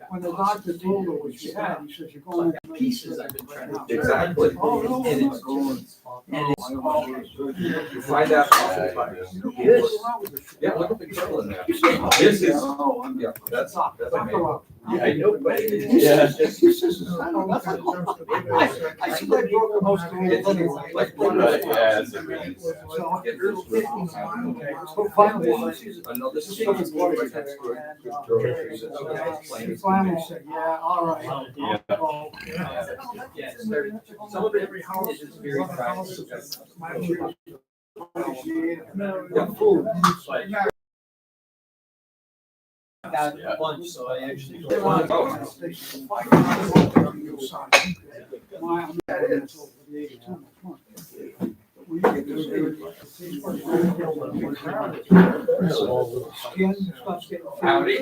When the doctor told her what she had, he said, "You're going to Pieces I've been trying to. Exactly. Oh, no, And it's going. And it's You find out oftentimes. Yeah, look at the girl in there. This is, yeah, that's amazing. Yeah, I know, but Yeah. I see that broke most of it anyway. Like, Yeah, it's a really. So finally, Another scene right next to it. she finally said, "Yeah, all right." Yeah. Oh, yeah, it's very, some of it is just very practical. Yeah, food. I got lunch, so I actually. Howdy.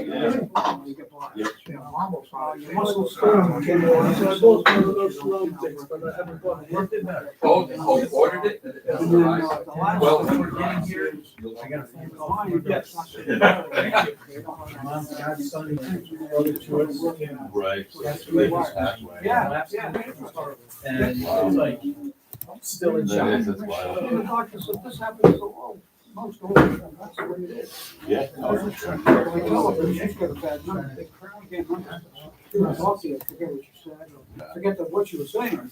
Oh, ordered it? Well, when we're getting here, you'll. Right. Yeah. And it's like, still in That shock. is, it's wild. The doctor said, "This happens to most older people, that's the way it is." Yeah. Oh, for sure. I told her, she's got a bad number, they can't remember. She was talking, forget what she said, or forget what she was saying.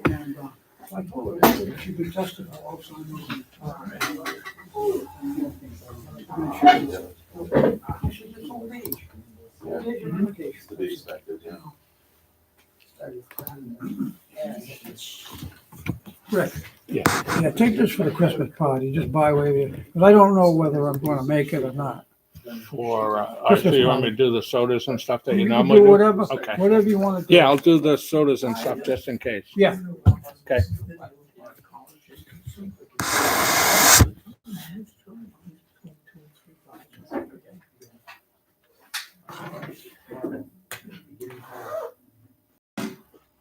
And, I told her that she'd been tested for Alzheimer's. And she said, "It's old age. Old age and medication." It's to be expected, yeah. Rick, yeah, take this for the Christmas party, just buy with you, because I don't know whether I'm gonna make it or not. For, so you want me to do the sodas and stuff that you You can normally do do? whatever, Okay. whatever you wanna do. Yeah, I'll do the sodas and stuff just in case. Yeah. Okay.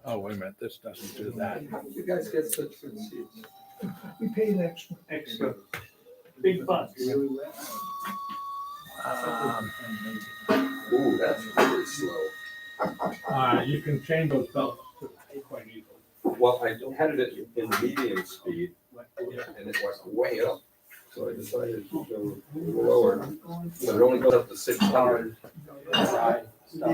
Oh, wait a minute, this doesn't do that. You guys get such good seats. We paid extra. Extra. Big bucks. Ooh, that's really slow. You can change those belts quite easily. Well, I had it in medium speed and it went way up. So I decided to go lower. But it only goes up to 600. Some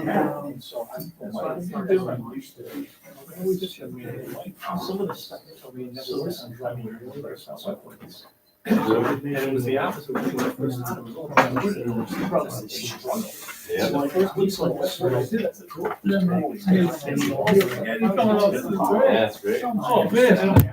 of the stuff, I mean, never listened, I mean, and it was the opposite. When I first time, it was all Yeah. So my first week's like, that's what I did. I said, cool. Yeah, it's great. Oh, man.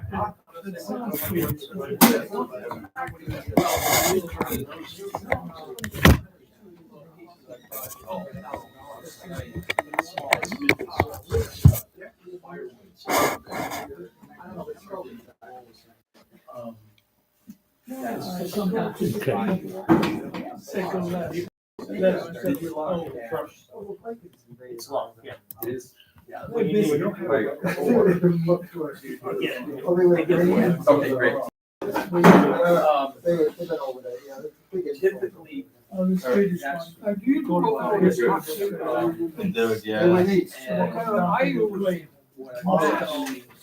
It's long, yeah. It is. When you do it, Like, yeah. okay, great. Typically. Do you go to all this stuff? Dude, yeah.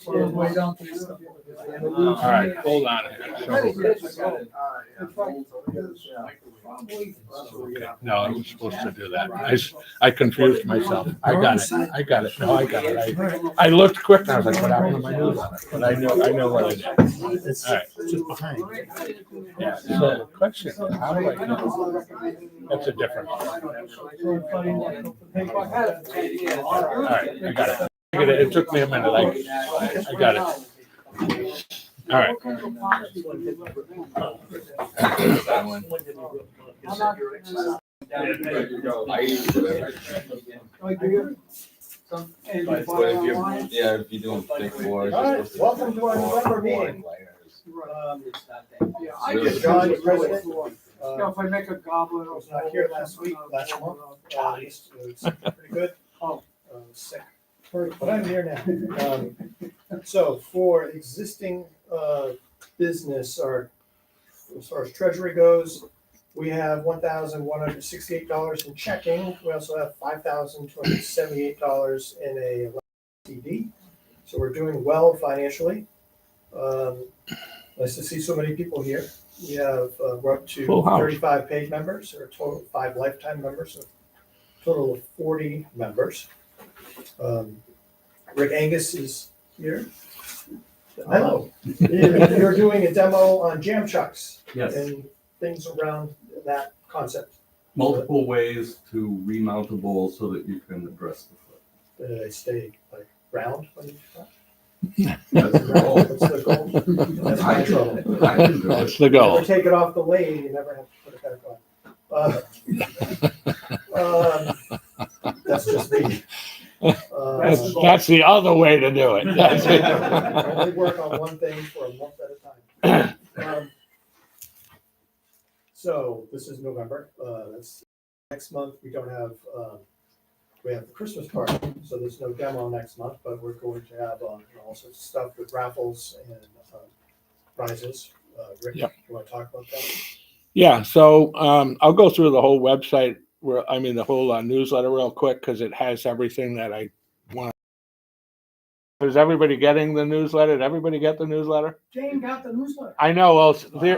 All right, hold on here. No, I was supposed to do that. I confused myself. I got it. No, I got it. I looked quick and I was like, what happened to my newsletter? But I know what I did. All right. Just behind. Yeah, so the question is, how do I know? That's a different one. All right, I got it. It took me a minute. I got it. All right. There you go. I eat whatever. Yeah, if you're doing thick floors. All right, welcome to our November meeting. I just got it, President. If I make a goblet or. Was not here last week, last month. It's pretty good. Sick. But I'm here now. So for existing business, our as far as treasury goes, we have $1,168 in checking. We also have $5,278 in a CD. So we're doing well financially. Nice to see so many people here. We have, we're up to Full house. 35 paid members, or a total of 5 lifetime members, a total of 40 members. Rick Angus is here. Hello. You're doing a demo on jam chucks Yes, and things around that concept. multiple ways to remount a bowl so that you can address the foot. They stay like round when you That's the goal. That's the goal. That's my trouble. I can do That's it. the goal. Never take it off the lathe, you never have to put it back on. That's just me. That's the other way to do it. That's it. I only work on one thing for a month at a time. So this is November. That's next month. We don't have. We have the Christmas party, so there's no demo next month. But we're going to have all sorts of stuff with raffles and prizes. Rick, Yep. you want to talk about that? Yeah, so I'll go through the whole website, the whole newsletter real quick because it has everything that I want. Is everybody getting the newsletter? Did everybody get the newsletter? Jane got the newsletter. I know. Well,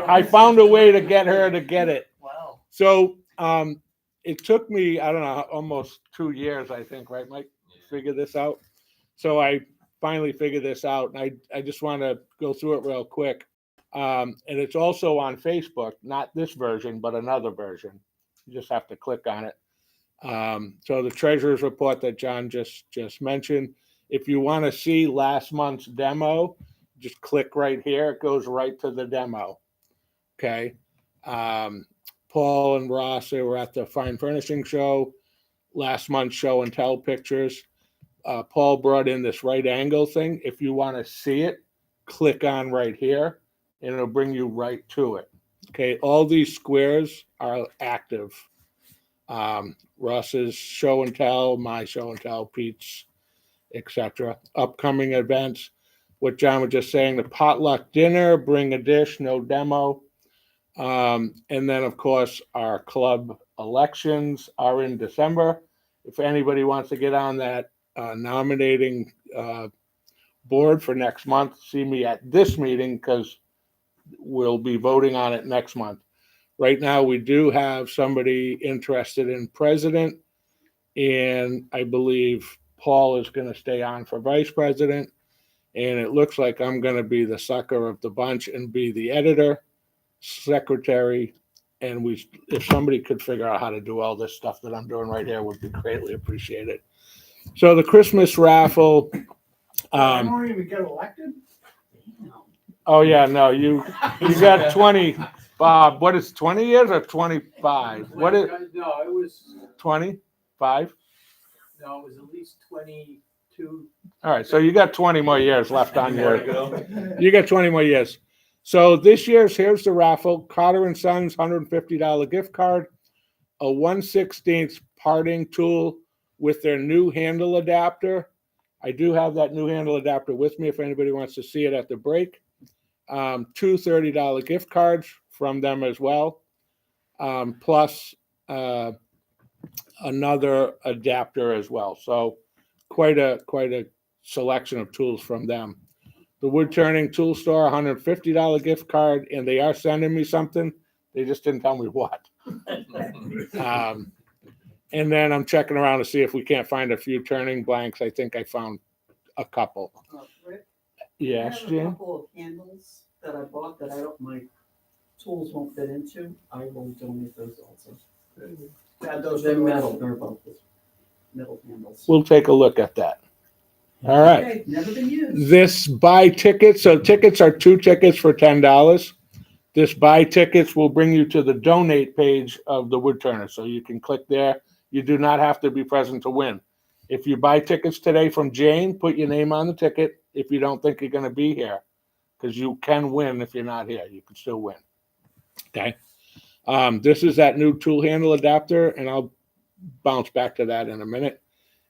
I found a way to get her to get it. Wow. So it took me, I don't know, almost 2 years, I think, right, Mike? Figure this out. So I finally figured this out, and I just want to go through it real quick. And it's also on Facebook, not this version, but another version. You just have to click on it. So the treasurer's report that John just mentioned. If you want to see last month's demo, just click right here. It goes right to the demo. Okay. Paul and Ross, they were at the Fine Furnishing Show, last month's show and tell pictures. Paul brought in this right angle thing. If you want to see it, click on right here and it'll bring you right to it. Okay. All these squares are active. Russ's show and tell, my show and tell, Pete's, etc. Upcoming events. What John was just saying, the potluck dinner, bring a dish, no demo. And then, of course, our club elections are in December. If anybody wants to get on that nominating board for next month, see me at this meeting because we'll be voting on it next month. Right now, we do have somebody interested in president, and I believe Paul is going to stay on for vice president. And it looks like I'm going to be the sucker of the bunch and be the editor, secretary, and if somebody could figure out how to do all this stuff that I'm doing right here would be greatly appreciated. So the Christmas raffle. I don't even get elected? Oh yeah, no, you got 20, Bob. What is 20 years or 25? What is No, it was, 25? no, it was at least 22. All right, so you got 20 more years left on More your. to go. You got 20 more years. So this year's, here's the raffle, Carter and Sons $150 gift card, a 1/16 parting tool with their new handle adapter. I do have that new handle adapter with me if anybody wants to see it at the break. 2 $30 gift cards from them as well, plus another adapter as well. So quite a selection of tools from them. The wood turning tool store, $150 gift card, and they are sending me something. They just didn't tell me what. And then I'm checking around to see if we can't find a few turning blanks. I think I found a couple. Rick, Yes, I have a Jan? couple of handles that I bought that my tools won't fit into. I will donate those also. Add those to They're the metal, they're both metal handles. We'll take a look at that. All right. Okay, never been used. This buy tickets, so tickets are 2 tickets for $10. This buy tickets will bring you to the donate page of the Wood Turner. So you can click there. You do not have to be present to win. If you buy tickets today from Jane, put your name on the ticket if you don't think you're going to be here, because you can win if you're not here. You can still win. Okay. This is that new tool handle adapter, and I'll bounce back to that in a minute.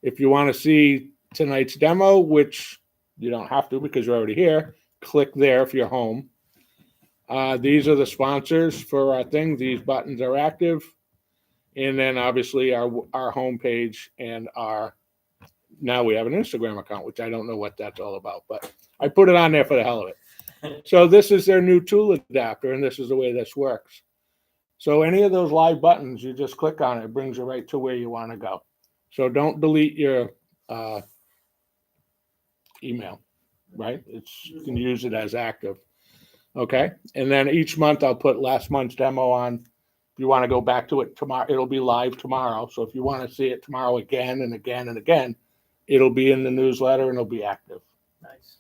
If you want to see tonight's demo, which you don't have to because you're already here, click there if you're home. These are the sponsors for our thing. These buttons are active. And then obviously our homepage and now we have an Instagram account, which I don't know what that's all about, but I put it on there for the hell of it. So this is their new tool adapter, and this is the way this works. So any of those live buttons, you just click on it, it brings you right to where you want to go. So don't delete your email, right? You can use it as active. Okay. And then each month I'll put last month's demo on. If you want to go back to it tomorrow, it'll be live tomorrow. So if you want to see it tomorrow again and again and again, it'll be in the newsletter and it'll be active. Nice.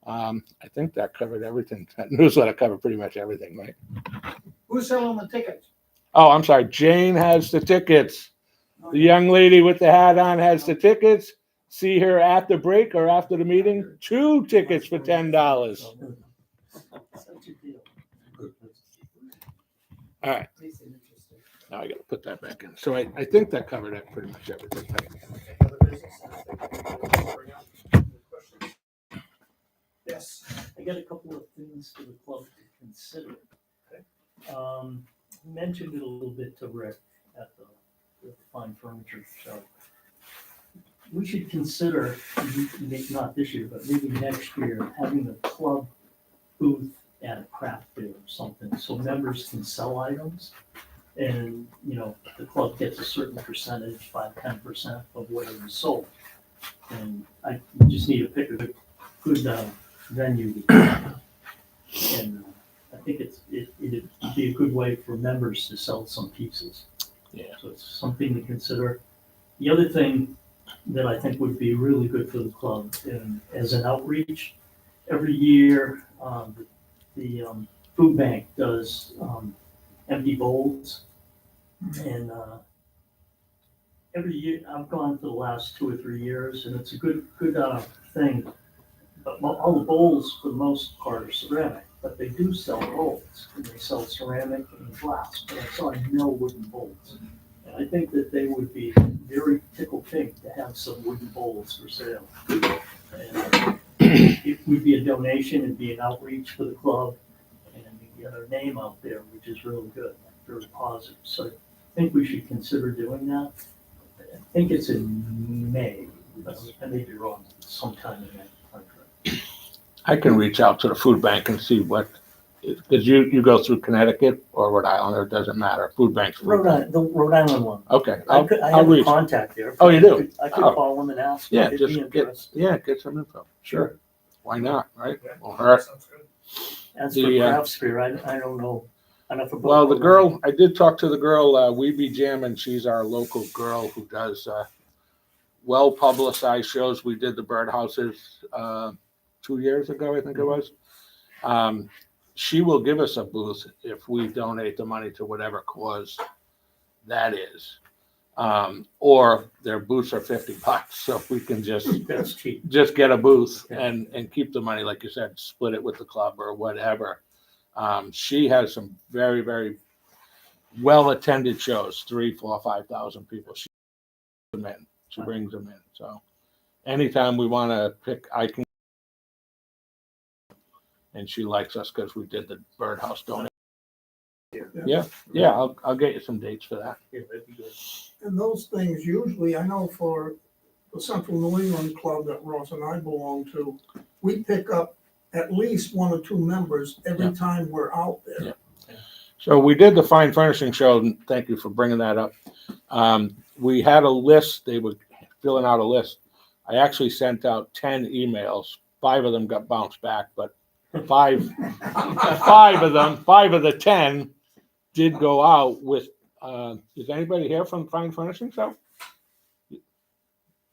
I think that covered everything. That newsletter covered pretty much everything, right? Who's selling the tickets? Oh, I'm sorry. Jane has the tickets. The young lady with the hat on has the tickets. See her at the break or after the meeting. 2 tickets for $10. Such a deal. All right. Makes it interesting. Now I got to put that back in. So I think that covered it pretty much everything. Other business, anything you wanna bring up? Any questions? Yes. I got a couple of things for the club to consider. Mentioned it a little bit to Rick at the fine furniture show. We should consider, not this year, but maybe next year, having a club booth at a craft fair or something, so members can sell items. And, the club gets a certain percentage, 5-10% of whatever is sold. And I just need to pick a good venue. And I think it'd be a good way for members to sell some pieces. Yeah. So it's something to consider. The other thing that I think would be really good for the club, and as an outreach, every year, the food bank does empty bowls. And every year, I've gone for the last 2 or 3 years, and it's a good thing. But all the bowls, for the most part, are ceramic, but they do sell bowls, and they sell ceramic and glass, but I saw no wooden bowls. And I think that they would be very tickled pink to have some wooden bowls for sale. And it would be a donation, it'd be an outreach for the club, and we get our name out there, which is really good, very positive. So I think we should consider doing that. I think it's in May, but I may be wrong, sometime in that contract. I can reach out to the food bank and see what, because you go through Connecticut or Rhode Island, or it doesn't matter. Food banks. Rhode Island one. Okay. I I'll have a reach. contact there. Oh, you do? I could Oh. call them and ask. Yeah, if they'd be just get interested. some info. Sure. Why not, right? Yeah. Won't hurt. Sounds good. As for The, crafts fair, I don't know enough about. Well, the girl, I did talk to the girl, Weeby Jam, and she's our local girl who does well-publicized shows. We did the birdhouses 2 years ago, I think it was. She will give us a booth if we donate the money to whatever cause that is. Or their booths are $50, so we can That's cheap. just get a booth Okay. and keep the money, like you said, split it with the club or whatever. She has some very, very well-attended shows, 3, 4, 5,000 people. She brings them in. So anytime we want to pick, I can. And she likes us because we did the birdhouse donation. Yeah, I'll get you some dates for that. Yeah, that'd be good. And those things usually, I know for the Central New England Club that Ross and I belong to, we pick up at least 1 or 2 members every time we're out there. Yeah. So we did the fine furnishing show, and thank you for bringing that up. We had a list, they were filling out a list. I actually sent out 10 emails. 5 of them got bounced back, but 5 of the 10 did go out with, is anybody here from Fine Furnishing Show?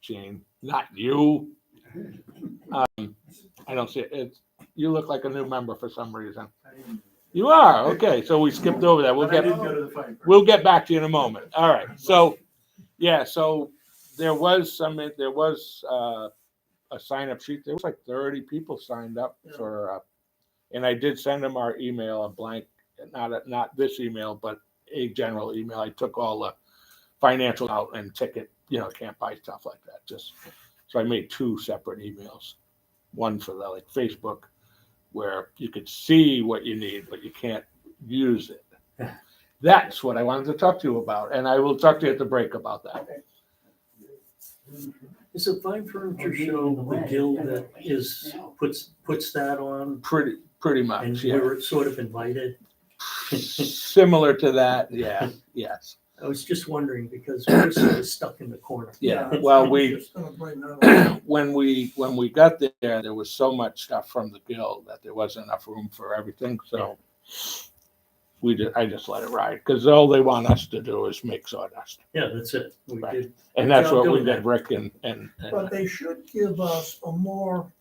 Jane, not you. I don't see it. You look like a new member for some reason. You are, okay, so we skipped over that. But I didn't go to the fine. We'll get back to you in a moment. All right, so, yeah, so there was a sign-up sheet. There was like 30 people signed up for, and I did send them our email, a blank, not this email, but a general email. I took all the financial out and ticket, can't buy stuff like that. So I made 2 separate emails. One for the Facebook where you could see what you need, but you can't use it. That's what I wanted to talk to you about, and I will talk to you at the break about that. Is it Fine Furniture Show the guild that puts that on? Pretty much, And yeah. we're sort of invited? Similar to that, yeah, yes. I was just wondering because we're sort of stuck in the corner. Yeah, I well, was we, just gonna bring that up. when we got there was so much stuff from the guild that there wasn't enough room for everything, so I just let it ride, because all they want us to do is make sawdust. Yeah, that's it. We Right. did. And that's job what we doing did, that. Rick and But they should give us a more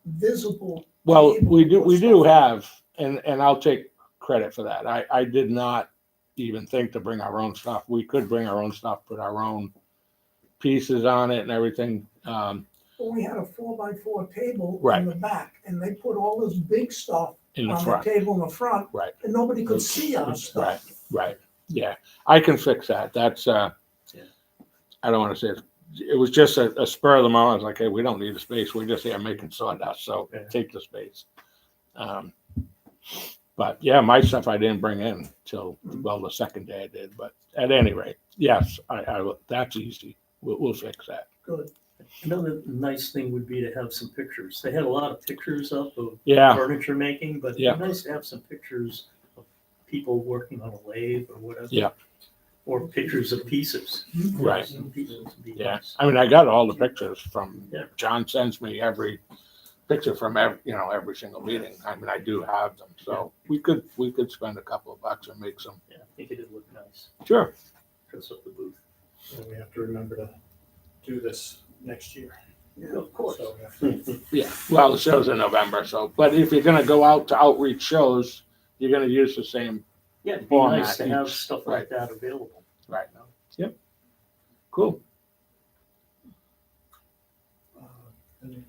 visible. well, table we do with stuff. have, and I'll take credit for that. I did not even think to bring our own stuff. We could bring our own stuff, put our own pieces on it and everything. But we had a 4x4 table Right. in the back, and they put all this big stuff In the on front. the table in the front. Right. And nobody could see our stuff. Right, yeah, I can fix that. That's, I don't want to say it was just a spur of the moment. I was like, hey, we don't need the space. We're just here making sawdust, so Yeah. take the space. But yeah, my stuff I didn't bring in till, well, the second day I did, but at any rate, yes, that's easy. We'll fix that. Good. Another nice thing would be to have some pictures. They had a lot of pictures up of Yeah, furniture making, but it'd Yeah. be nice to have some pictures of people working on a lathe or whatever. Yeah. Or pictures of pieces. Right. Some pieces would be yeah. nice. I mean, I got all the pictures from, Yeah. John sends me every picture from every single meeting. I mean, I do have them, so we could spend a couple of bucks and make some. Yeah, I think it'd look nice. Sure. Dress up the booth. And we have to remember to do this next year. Of course. So we have to Yeah, well, the show's in November, so, but if you're gonna go out to outreach shows, you're gonna use the same, Yeah, it'd be Format nice to have each, stuff like that available. right now. Yep. Cool.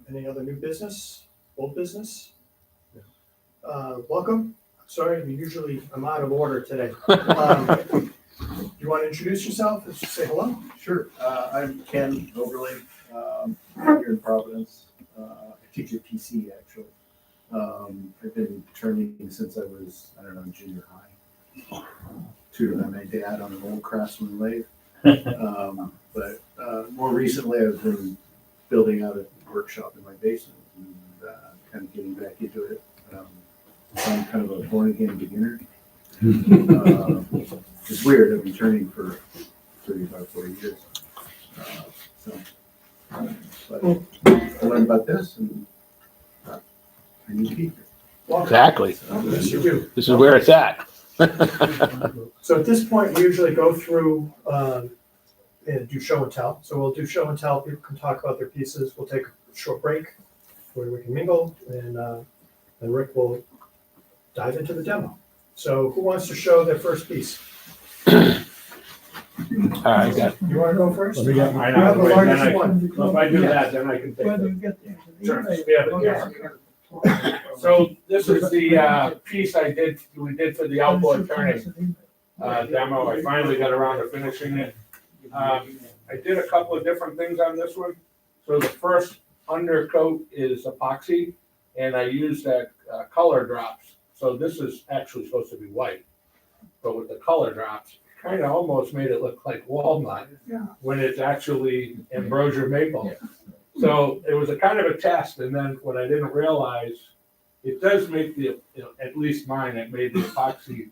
Any other new business, old business? Welcome. Sorry, I'm out of order today. You want to introduce yourself and just say hello? Sure, I'm Ken Overley, I'm here in Providence. I teach at PC actually. I've been turning since I was, junior high. Tutored my dad on an old Craftsman lathe. But more recently, I've been building out a workshop in my basement and kind of getting back into it. I'm kind of a born again beginner. It's weird, I've been turning for 35, 40 years. But I learned about this and I need to be here. Exactly. Yes, you do. This is where it's at. So at this point, we usually go through and do show and tell. So we'll do show and tell. People can talk about their pieces. We'll take a short break where we can mingle, and then Rick will dive into the demo. So who wants to show their first piece? All right, got. You want to go first? I know. You have the Wait, then largest I- one. Well, if I do that, then I can take Whether the. you get the. Sure, we have it, yeah. So this is the piece we did for the outboard turning demo. I finally got around to finishing it. I did a couple of different things on this one. So the first undercoat is epoxy, and I used that color drops. So this is actually supposed to be white, but with the color drops, kind of almost made it look like walnut when it's actually ambrosia maple. So it was a kind of a test, and then what I didn't realize, it does make at least mine, it made the epoxy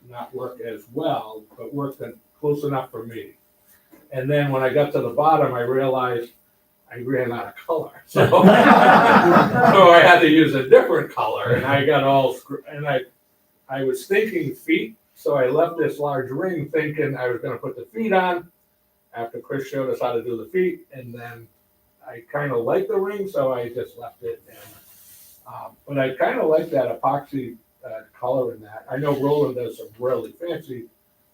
not work as well, but worked close enough for me. And then when I got to the bottom, I realized I ran out of color. So, so I had to use a different color, and I got I was thinking feet, so I left this large ring thinking I was gonna put the feet on after Chris showed us how to do the feet, and then I kind of like the ring, so I just left it. And, but I kind of like that epoxy color in that. I know Roland does some really fancy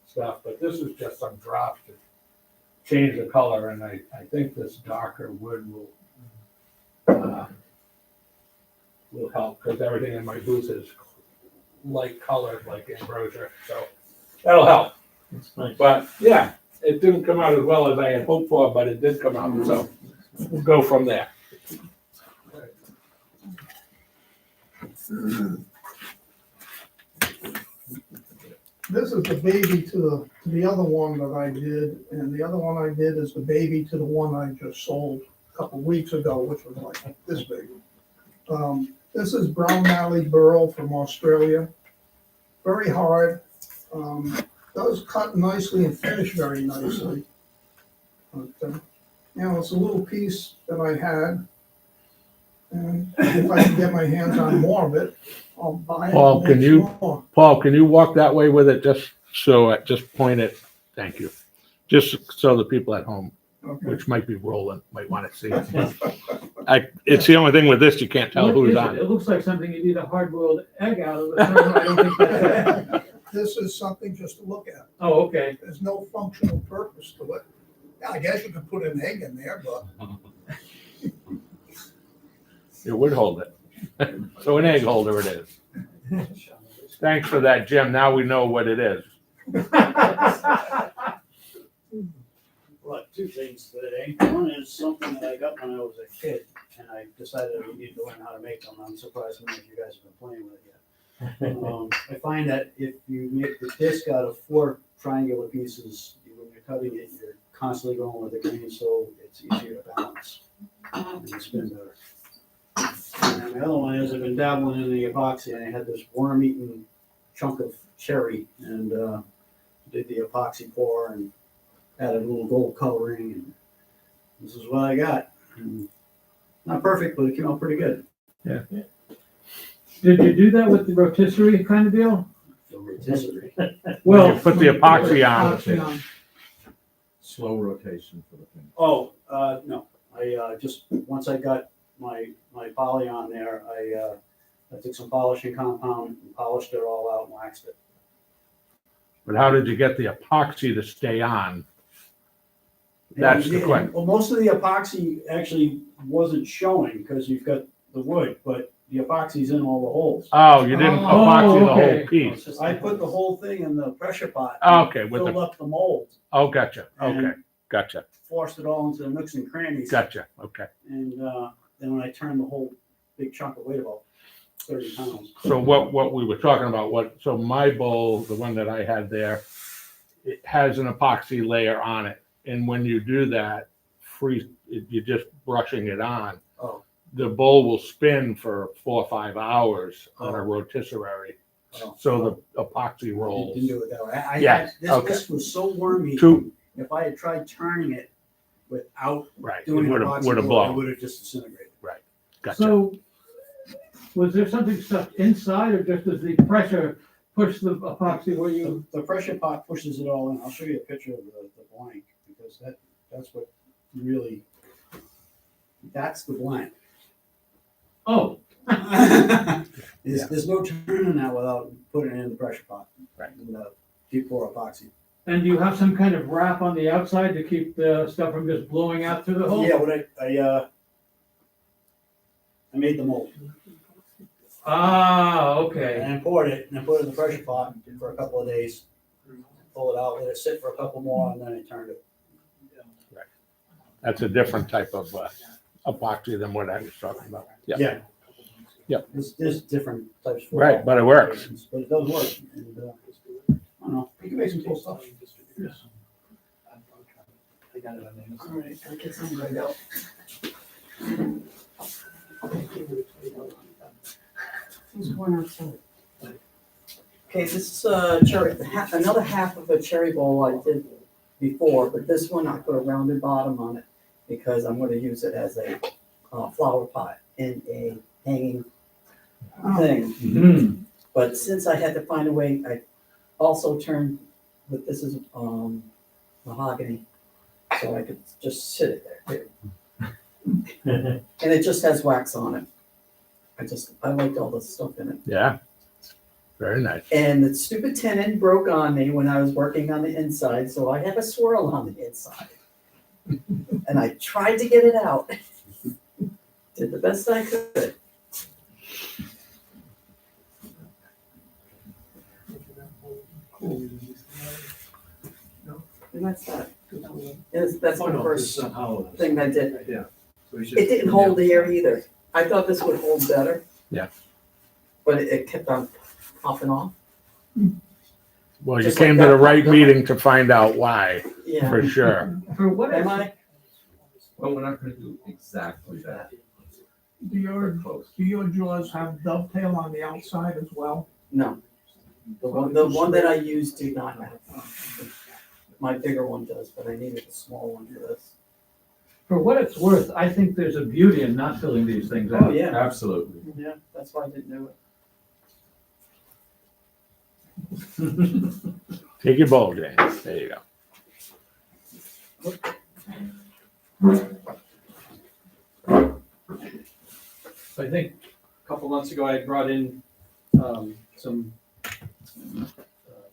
stuff, but this is just some drops to change the color, and I think this darker wood will help, because everything in my booth is light colored like ambrosia, so that'll help. That's nice. But yeah, it didn't come out as well as I had hoped for, but it did come out, so we'll go from there. This is the baby to the other one that I did, and the other one I did is the baby to the one I just sold a couple weeks ago, which was like this big. This is brown mallee burl from Australia. Very hard. Does cut nicely and finish very nicely. But, it's a little piece that I had. And if I can get my hands on more of it, I'll buy it. Paul, and can make you- more. Paul, can you walk that way with it, just just point it, thank you. Just so the people at home, Okay. which might be rolling, might want to see it. It's the only thing with this, you can't tell What who's is on it? it. It looks like something you need a hard-boiled egg out of. But I don't think that's it. This is something just to look at. Oh, okay. There's no functional purpose to it. Yeah, I guess you could put an egg in there, but It would hold it. So an egg holder it is. Thanks for that, Jim. Now we know what it is. Well, two things today. One is something that I got when I was a kid, and I decided I needed to learn how to make them. I'm surprised how many of you guys have been playing with it yet. I find that if you make the disc out of 4 triangular pieces, when you're cutting it, you're constantly going with the grain, so it's easier to balance and spin better. And the other one is I've been dabbling in the epoxy, and I had this worm-eaten chunk of cherry, and did the epoxy pour and added a little gold coloring, and this is what I got. And not perfect, but it came out pretty good. Did you do that with the rotisserie kind of deal? The rotisserie. When you put the epoxy on, Epoxy on. Slow rotation for the thing. Oh, no, I just, once I got my poly on there, I took some polishing compound and polished it all out and waxed it. but how did you get the epoxy to stay on? That's the And, question. well, most of the epoxy actually wasn't showing because you've got the wood, but the epoxy's in all the holes. Oh, you didn't Oh, epoxy the okay. whole piece. I put the whole thing in the pressure pot. Okay, with Filled the, up the mold, oh, gotcha, okay, gotcha, forced it all into the nooks and crannies. gotcha, okay. And then when I turned the whole big chunk of weight, about 30 pounds. So what we were talking about, so my bowl, the one that I had there, it has an epoxy layer on it. And when you do that, you're just brushing it on. Oh. The bowl will spin for 4 or 5 hours on a rotisserie. Oh. So the epoxy rolls. Didn't do it that way. Yes, This was so wormy. Two, If I had tried turning it without right, it doing would an have epoxy, it blown. would have just disintegrated. Gotcha. So, was there something stuck inside, or just does the pressure push the epoxy where you? The pressure pot pushes it all in. I'll show you a picture of the blank because that's what really, that's the blank. Oh, There's no turning that without putting it in the pressure pot. Right. And deep pour epoxy. and do you have some kind of wrap on the outside to keep the stuff from just blowing out through the hole? Yeah, what I made the mold Ah, okay. and poured it and I put it in the pressure pot for a couple of days. Pull it out, let it sit for a couple more, and then I turned it. That's a different type of epoxy than what I was talking about. Yeah. Yeah. Yep. There's different types. for Right, but it works. But it does work. And, I don't know, you can make some cool stuff. All right, I guess I'm ready to go. Who's going outside? Okay, this is cherry, another half of a cherry bowl I did before, but this one I put a rounded bottom on it because I'm gonna use it as a flower pot in a hanging thing. Hmm. But since I had to find a way, I also turned, but this is mahogany, so I could just sit it there. And it just has wax on it. I liked all the stuff in it. Yeah. Very nice. And the stupid tenon broke on me when I was working on the inside, so I have a swirl on the inside. And I tried to get it out. Did the best I could. And that's that. That's my first thing I did. Yeah. It didn't hold the air either. I thought this would hold better. Yeah. but it kept on off and on. Well, you Just came like to the that. right meeting to find out why, Yeah. for sure. For what Am it's, I? Well, we're not gonna do exactly that. Do your, We're close. do your jaws have dovetail on the outside as well? No. The one that I used did not have. My bigger one does, but I needed a small one for this. for what it's worth, I think there's a beauty in not filling these things out. Oh, yeah. Absolutely. Yeah, that's why I didn't do it. Take your bowl, James. There you go. I think a couple months ago, I had brought in some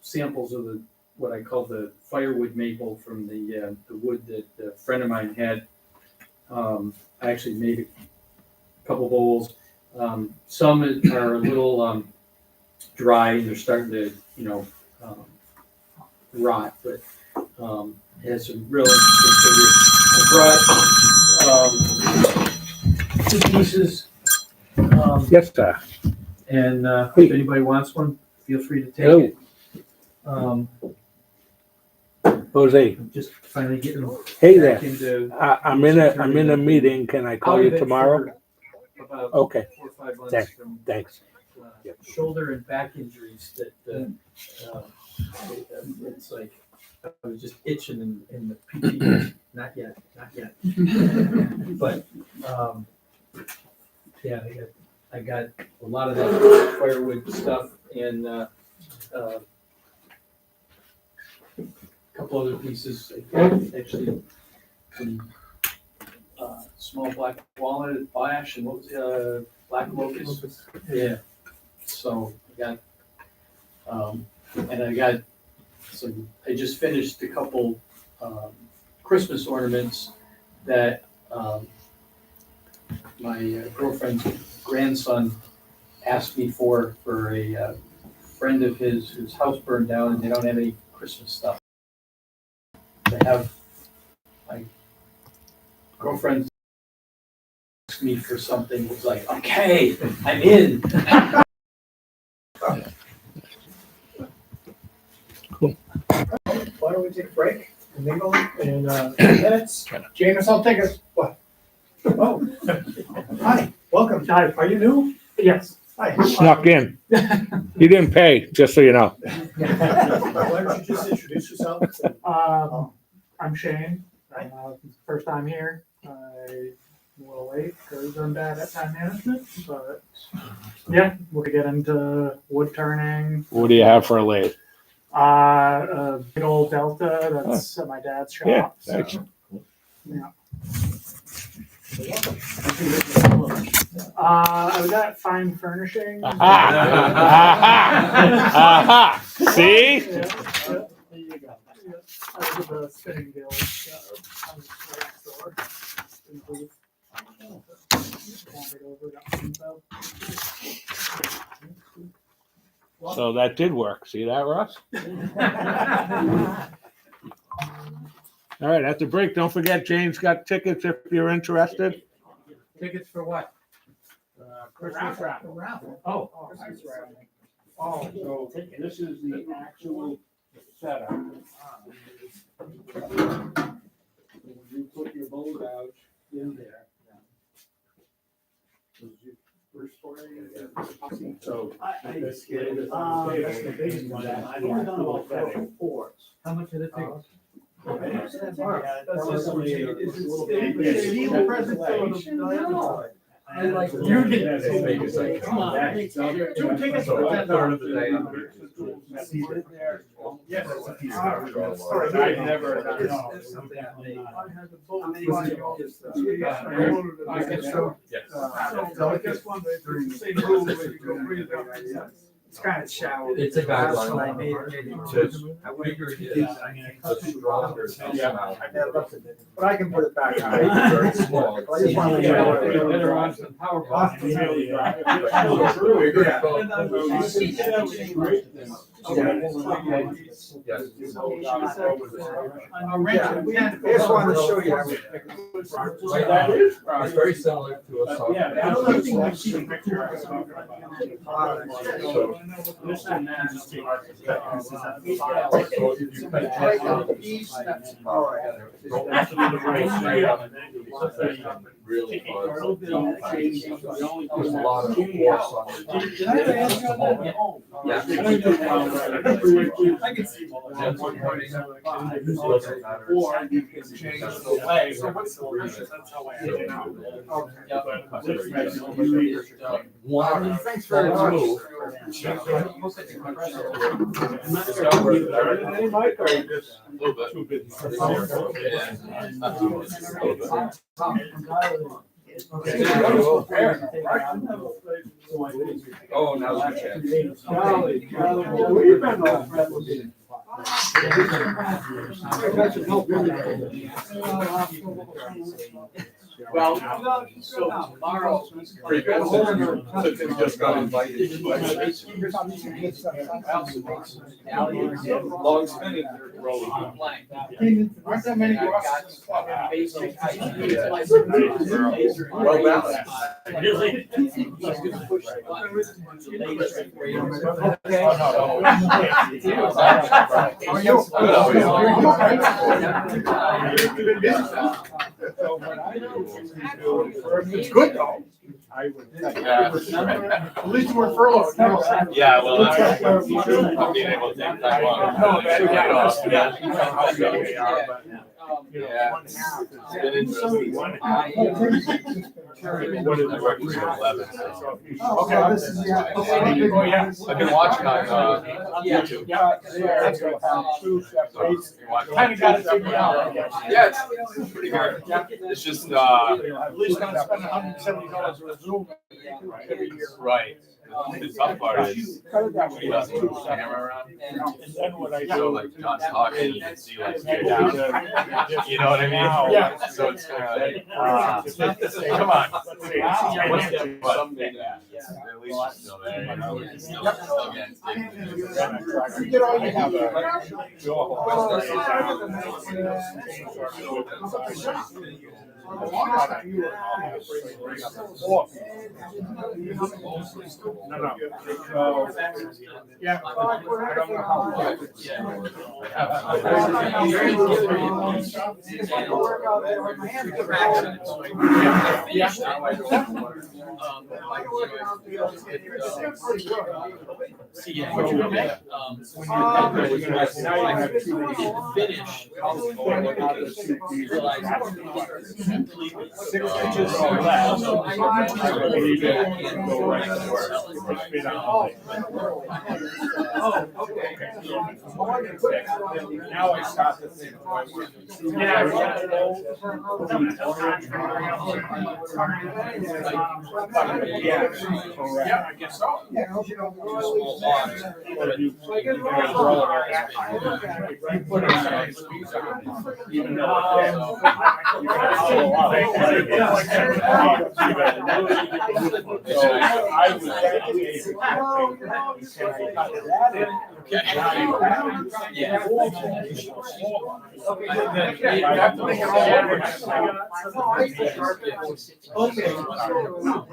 samples of what I call the firewood maple from the wood that a friend of mine had. I actually made a couple bowls. Some are a little dry and they're starting to, rot, but it has some real interesting figures. I brought 2 pieces. Yes, sir. And if anybody wants one, feel free to take it. Jose, I'm just finally getting hey back there. into. I'm in a meeting. Can I call you tomorrow? About Okay, 4 or 5 months Thanks. from thanks. shoulder and back injuries that it's like I was just itching in the PT. Not yet. But yeah, I got a lot of that firewood stuff and a couple other pieces. Actually, some small black walnut, ash, and what was black locust. Yeah. So I got, and I got some. I just finished a couple Christmas ornaments that my girlfriend's grandson asked me for a friend of his whose house burned down, and they don't have any Christmas stuff. They have my girlfriend asked me for something. It was like, okay, I'm in. Why don't we take a break and mingle in 10 minutes? James, I'll take us, what? Oh, hi, welcome. Hi, are you new? Yes. Hi. Snuck in. You didn't pay, just so you know. Why don't you just introduce yourself? I'm Shane. First time here. I'm a little late because I'm bad at time management, but yeah, we'll get into wood turning. What do you have for a late? A big old Delta that's at my dad's shop. Yeah, so, thanks. yeah. I was at Fine Furnishings. Aha! Aha! See? Yeah, there you go. Yeah, I was at the Spinning Guild on the store. In the booth. Wandered over, got some info. So that did work. See that, Russ? All right, at the break, don't forget Jane's got tickets if you're interested. Tickets for what? Christmas raffle. Oh. Oh, so this is the actual setup. You put your bowl out in there. So. That's the biggest one. I've only done about 4. How much did it take? That's just only a little bit. Steel present for I like. You get it. Come on. 2 tickets for $10. Yes. Sorry, I never. No. I had the boat. So I guess one day, the same rule where you go breathe out. It's kind of shallow. It's a guideline. I made it. How bigger it is, the stronger it comes out. But I can put it back on. Very small. I just wanna let you know. Better on some power. Yes. Here's one to show you. Right now, it's very similar to a soft. Yeah, I don't think I've seen a picture I was talking about. This and that. So if you cut that down, All right. really hard. There's a There's lot of force on it. Did I ever ask you about that? Yeah. I can see. Doesn't matter. Or you can change the way. So what's the version? That's how I did it now. One. Thanks very much. Hey, Mike, are you just a little bit too busy? Oh, now we can. Where you been, old friend? Well, so tomorrow. Pretty good, since you just got invited. Long spinning. Aren't that many Rosses? Well balanced. It's good though. At least you weren't furloughed. Yeah, well, I'm being able to take time off. Yeah. It's been interesting. What is the record for 11? Okay, this is, I've been watching on YouTube. Kind of got it figured out. Yeah, it's pretty good. It's just, At least not spend $170 for a Zoom every year. right. The tough part is he doesn't move the camera around. So like John's talking, you can see like tear down. You know what I mean? Yeah. So it's kind of like, come on. One step, but at least you're still there, you know, we can still get You get all you have. No. Yeah. I don't know how. Now I stop the same point. Yeah, I guess so. Even though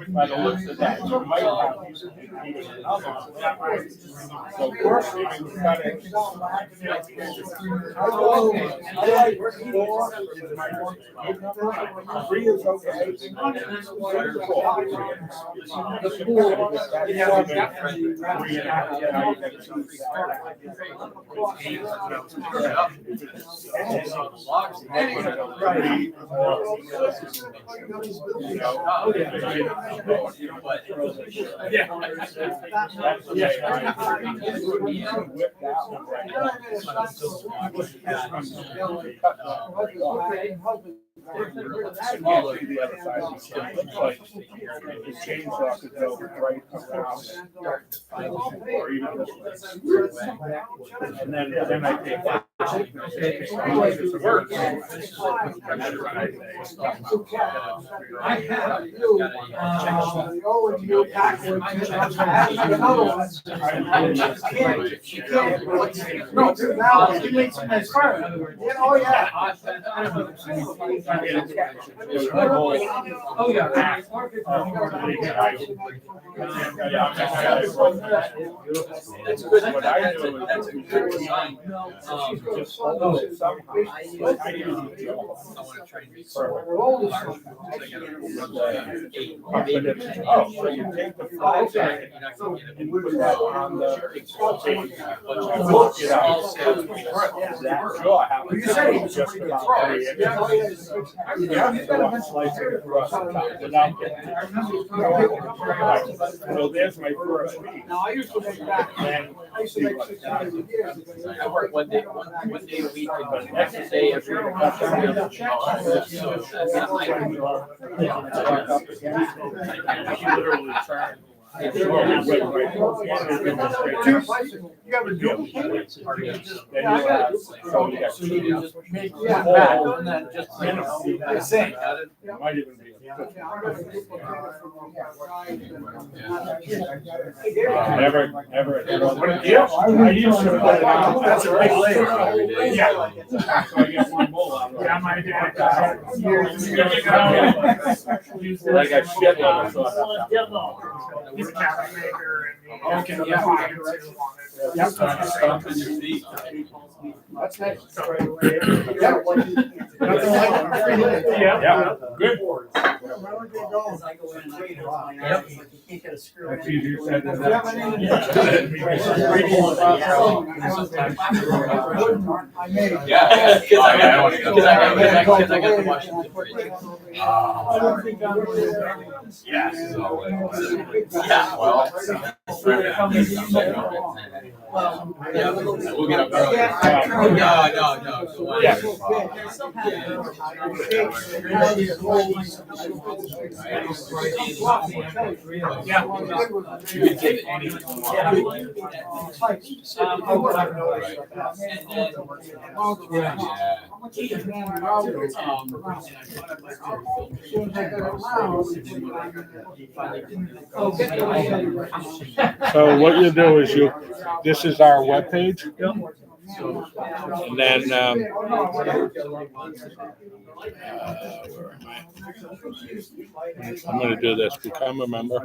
by the looks of that, you might have used it in another one. So first, you gotta. I like four is my work. 3 is okay. The pool, the other side of the skin looks like the chainsaw could go right around or even this way. And then I take that I have you, the old new backwards, another one. No, now, he makes some nice fur. Oh, yeah. Oh, yeah. It's good. What I do is that's a good design. Just hold it somehow. I usually do. I want to try and be perfect. Oh, so you take the flat side and put that on the. Sure, how You said he was just pretty good about throw. 3 inches. Yeah, he's got a slice it across the top without getting. So there's my first piece. Now, I used to make that, Then I used to make 600 years ago. I work one day a week, and next day every literally turned. You have a duplicate? Then you have, so you got two. Yeah, back, and then just, the same. It might even be. Never. Yeah, I used to put it on. That's a big layer. Yeah. So I get one bowl out of it. Yeah, my dad. I got shit on it, so I have to- He's a cabinet maker and. Okay, yeah. Yep. Stomp in your feet. That's nice. Yeah, good. Because I go in and I can't find out, it's like you can't get a screw. That's easier said than Yeah. I made it. Yeah, because I don't got the Washington. I don't think I'm really- Yeah. Yeah, well. Well, Yeah, we'll get up early. Yeah. No. Go on. Yeah. You can take it. So what you do is this is our webpage. And then, where am I? I'm gonna do this, become a member.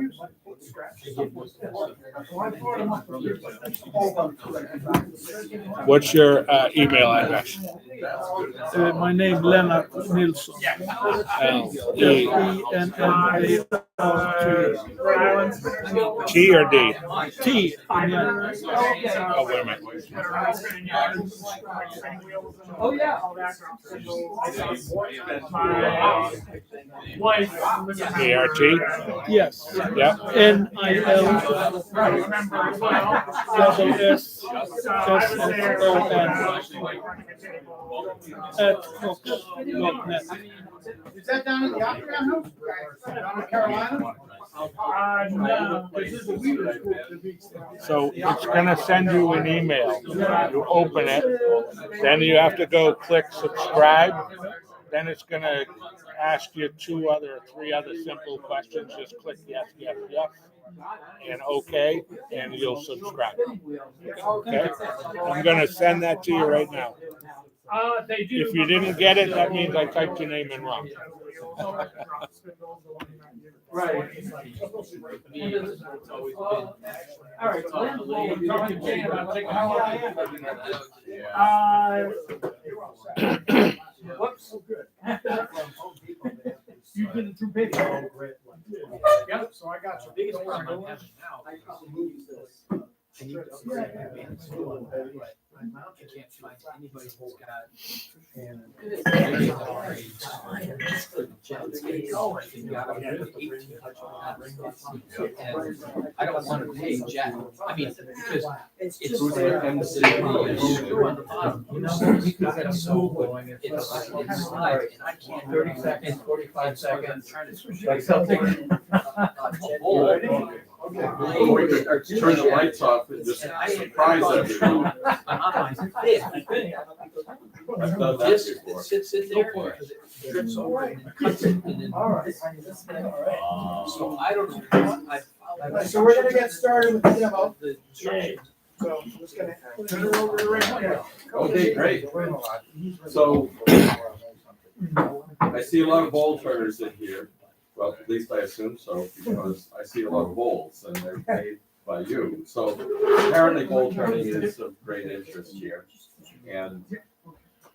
What's your email address? My name Lennart Nilsson. T or D? T. Oh, wait a minute. Oh, yeah. My wife. ART? Yes. Yep. NILSSON@cox.net. Is that down at the Opera House? Down in Carolina? No, this is a Weaver School. So it's gonna send you an email. You open it, then you have to go click subscribe. Then it's gonna ask you 3 other simple questions. Just click yes, and okay, and you'll subscribe. Okay? I'm gonna send that to you right now. They do. If you didn't get it, that means I typed your name in wrong. Right. All right, so we're talking to Jane about taking how whoops. You did it through paper. Yep, so I got your biggest problem now. I can't find anybody who's got. I don't want to pay Jack. I mean, because It's it's just. and the city on the bottom. You know, we could get a snow going. It's slide, and I can't. 30 seconds, 45 seconds. Trying to switch. Like something. Or we could turn the lights off and just surprise everyone. I've done that before. Sits in there, because it drips over and it cuts it, and then. All right. So I don't know. So we're gonna get started with the demo. The instructions. So I'm just gonna turn it over to Rick. Okay, great. So I see a lot of bowl turners in here. Well, at least I assume so, because I see a lot of bowls and they're made by you. So apparently bowl turning is of great interest here. And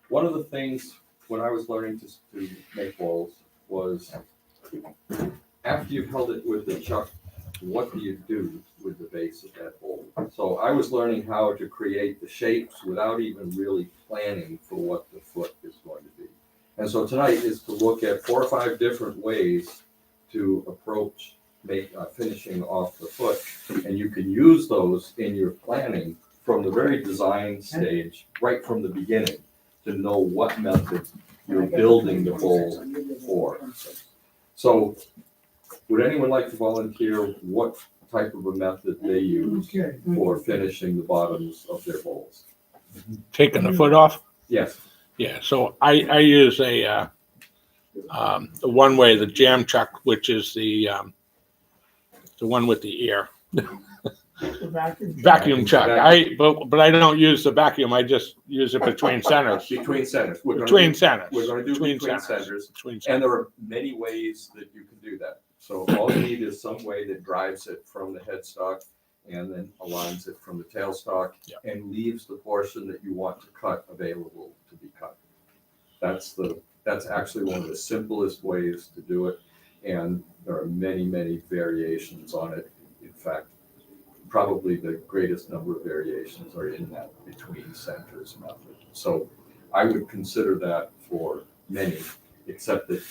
one of the things when I was learning to make bowls was after you've held it with the chuck, what do you do with the base of that bowl? So I was learning how to create the shapes without even really planning for what the foot is going to be. And so tonight is to look at 4 or 5 different ways to approach finishing off the foot. And you can use those in your planning from the very design stage, right from the beginning, to know what method you're building the bowl for. So would anyone like to volunteer what type of a method they use for finishing the bottoms of their bowls? Taking the foot off? Yes. Yeah, so I use the one way, the jam chuck, which is the one with the ear. Vacuum chuck. But I don't use the vacuum. I just use it between centers. Between centers. We're going Between centers. to do between centers. And there are many ways that you can do that. So all you need is some way that drives it from the headstock and then aligns it from the tailstock and leaves the portion that you want to cut available to be cut. That's actually one of the simplest ways to do it. And there are many, many variations on it. In fact, probably the greatest number of variations are in that between centers method. So I would consider that for many, except that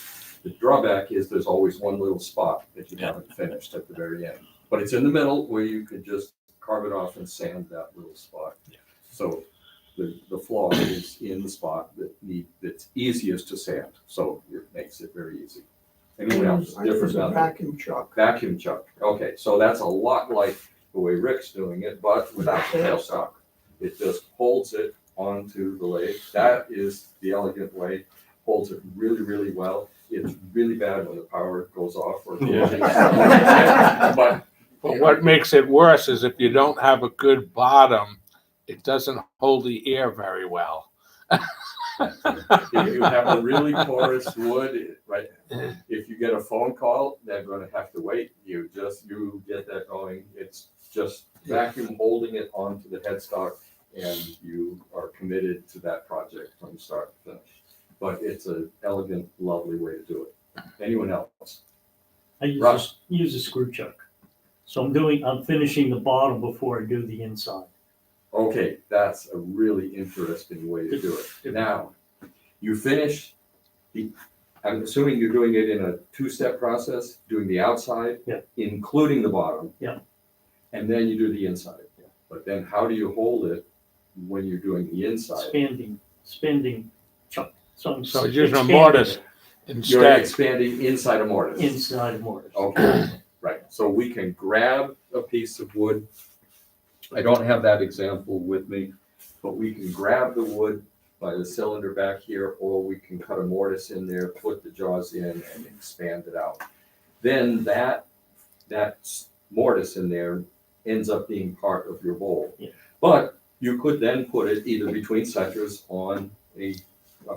the drawback is there's always one little spot that you haven't finished at the very end. But it's in the middle where you could just carve it off and sand that little spot. So the flaw is in the spot that's easiest to sand. So it makes it very easy. Anyone else? Different method? Vacuum chuck. Vacuum chuck. Okay, so that's a lot like the way Rick's doing it, but without the tailstock. It just holds it onto the lathe. That is the elegant way. Holds it really, really well. It's really bad when the power goes off or but what makes it worse is if you don't have a good bottom, it doesn't hold the air very well. If you have a really porous wood, right? If you get a phone call, they're going to have to wait. You get that going. It's just vacuum holding it onto the headstock, and you are committed to that project from start to finish. But it's an elegant, lovely way to do it. Anyone else? I use a screw chuck. So I'm finishing the bottom before I do the inside. Okay, that's a really interesting way to do it. Now, you finish I'm assuming you're doing it in a 2-step process, doing the outside, including the bottom. And then you do the inside. But then how do you hold it when you're doing the inside? Expanding chuck. So you're using a mortise instead. You're expanding inside a mortise. Inside a mortise. Okay, right. So we can grab a piece of wood. I don't have that example with me, but we can grab the wood by the cylinder back here, or we can cut a mortise in there, put the jaws in, and expand it out. Then that mortise in there ends up being part of your bowl. But you could then put it either between centers on a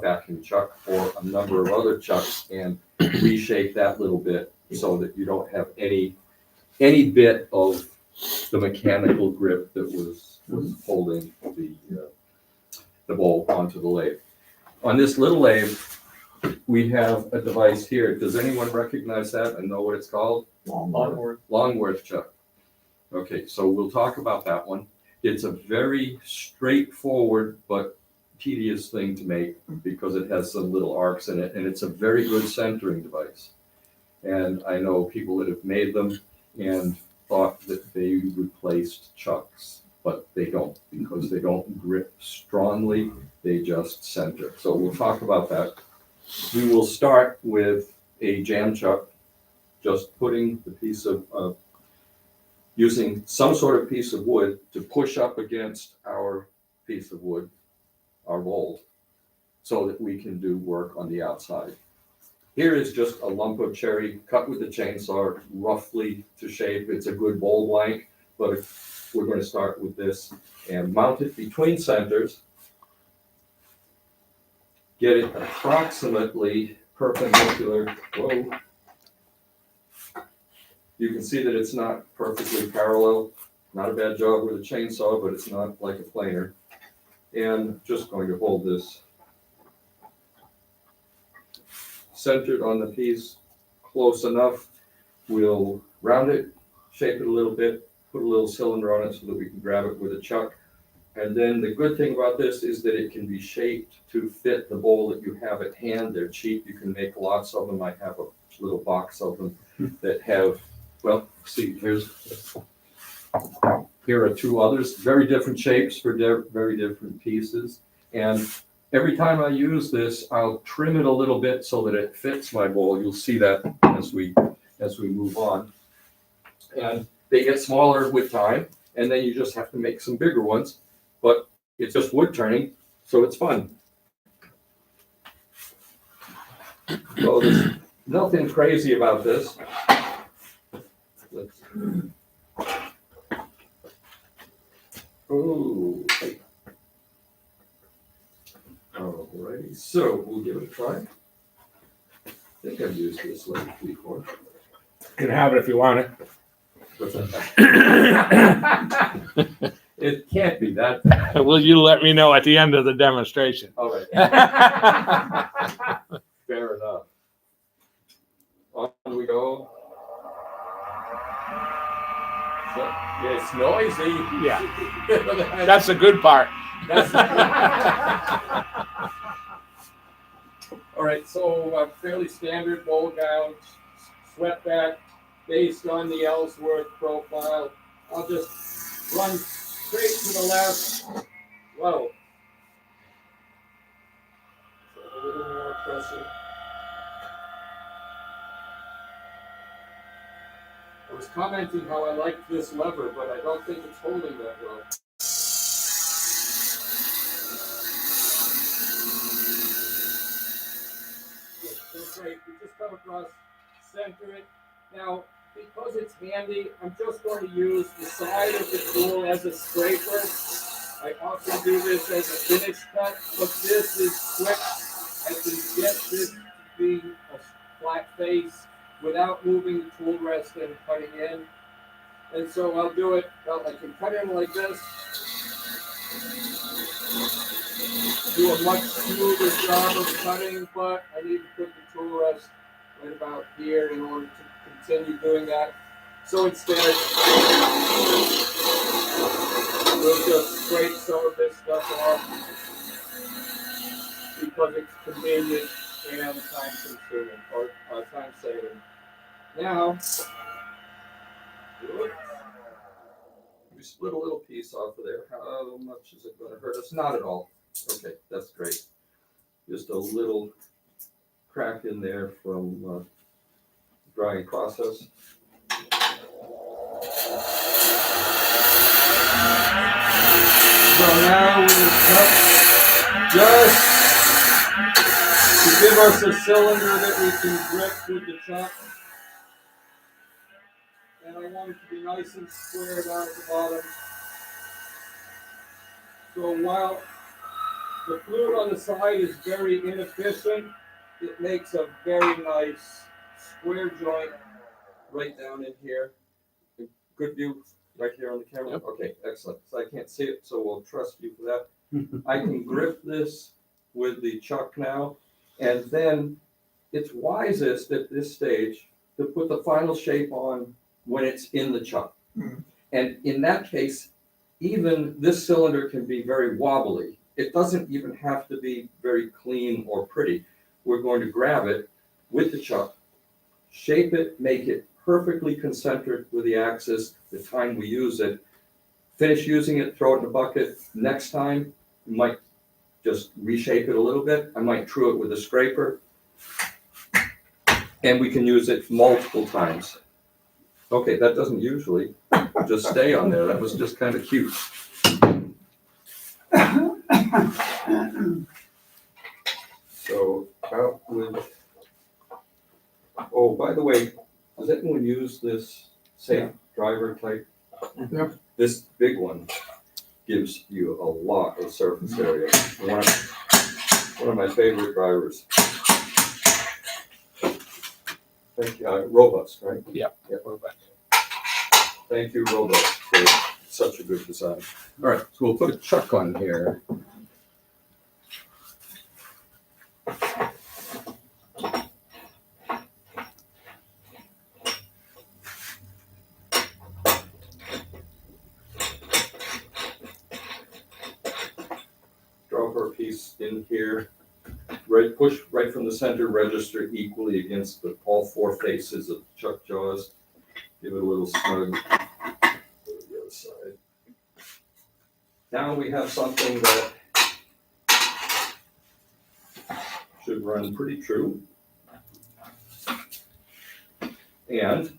vacuum chuck or a number of other chucks and reshape that little bit so that you don't have any bit of the mechanical grip that was holding the bowl onto the lathe. On this little lathe, we have a device here. Does anyone recognize that and know what it's called? Longworth chuck. Okay, so we'll talk about that one. It's a very straightforward but tedious thing to make because it has some little arcs in it, and it's a very good centering device. And I know people that have made them and thought that they replaced chucks, but they don't, because they don't grip strongly, they just center. So we'll talk about that. We will start with a jam chuck, just putting the piece of using some sort of piece of wood to push up against our piece of wood, our mold, so that we can do work on the outside. Here is just a lump of cherry cut with a chainsaw, roughly to shape. It's a good bowl blank, but we're going to start with this and mount it between centers. Get it approximately perpendicular. Whoa. You can see that it's not perfectly parallel. Not a bad job with a chainsaw, but it's not like a planer. And just going to hold this centered on the piece, close enough. We'll round it, shape it a little bit, put a little cylinder on it so that we can grab it with a chuck. And then the good thing about this is that it can be shaped to fit the bowl that you have at hand. They're cheap. You can make lots of them. I have a little box of them that have, well, see, here are two others, very different shapes for very different pieces. And every time I use this, I'll trim it a little bit so that it fits my bowl. You'll see that as we move on. And they get smaller with time, and then you just have to make some bigger ones. But it's just wood turning, so it's fun. So there's nothing crazy about this. Oh, alrighty, so we'll give it a try. I think I've used this like before. You can have it if you want it. What's that? It can't be that bad. Will you let me know at the end of the demonstration? All right. Fair enough. On we go. It's noisy. Yeah. That's the good part. All right, so fairly standard bowl gown, swept back, based on the Ellsworth profile. I'll just run straight to the left. Whoa. A little more pressure. I was commenting how I liked this lever, but I don't think it's holding that well. That's great. We just come across, center it. Now, because it's handy, I'm just going to use the side of the tool as a scraper. I often do this as a finish cut, but this is quick. I can get this to be a flat face without moving the tool rest and cutting in. And so I'll do it, well, I can cut in like this. Do a much smoother job of cutting, but I need to put the tool rest right about here in order to continue doing that. So instead, we'll just scrape some of this stuff off because it's convenient and time consuming or time saving. Now, we split a little piece off of there. How much is it going to hurt us? Not at all. Okay, that's great. Just a little crack in there from drying process. So now we'll cut just to give us a cylinder that we can grip with the chuck. And I want it to be nice and square down at the bottom. So while the fluid on the side is very inefficient, it makes a very nice square joint right down in here. Good view right here on the camera? Yep. Okay, excellent. So I can't see it, so we'll trust you for that. I can grip this with the chuck now, and then it's wisest at this stage to put the final shape on when it's in the chuck. And in that case, even this cylinder can be very wobbly. It doesn't even have to be very clean or pretty. We're going to grab it with the chuck, shape it, make it perfectly concentric with the axis the time we use it, finish using it, throw it in a bucket. Next time, you might just reshape it a little bit. I might true it with a scraper, and we can use it multiple times. Okay, that doesn't usually just stay on there. That was just kind of cute. So out with, oh, by the way, does anyone use this safe driver type? Yep. This big one gives you a lot of surface area. One of my favorite drivers. Thank you, Robust, right? Yep. Yeah, Robust. Thank you, Robust, for such a good design. All right, so we'll put a chuck on here. Drop our piece in here. Right, push right from the center, register equally against all four faces of chuck jaws. Give it a little snug. Go to the other side. Now we have something that should run pretty true. And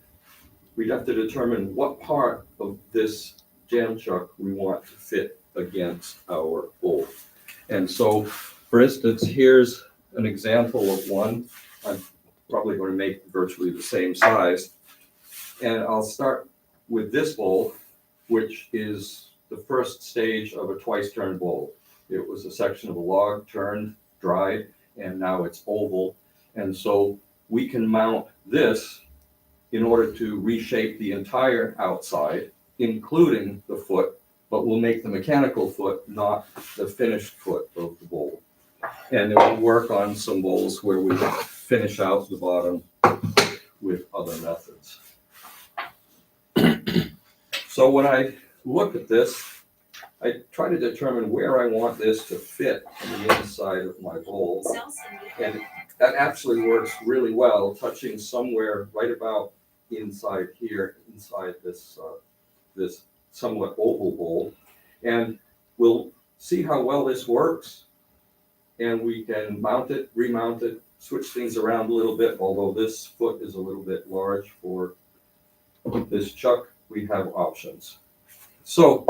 we'd have to determine what part of this jam chuck we want to fit against our bowl. And so, for instance, here's an example of one. I'm probably going to make virtually the same size. And I'll start with this bowl, which is the first stage of a twice-turned bowl. It was a section of a log turned, dried, and now it's oval. And so we can mount this in order to reshape the entire outside, including the foot, but we'll make the mechanical foot, not the finished foot of the bowl. And then we'll work on some bowls where we finish out the bottom with other methods. So when I look at this, I try to determine where I want this to fit on the inside of my bowl. And that actually works really well, touching somewhere right about inside here, inside this, this somewhat oval bowl. And we'll see how well this works. And we can mount it, remount it, switch things around a little bit, although this foot is a little bit large for this chuck. We have options. So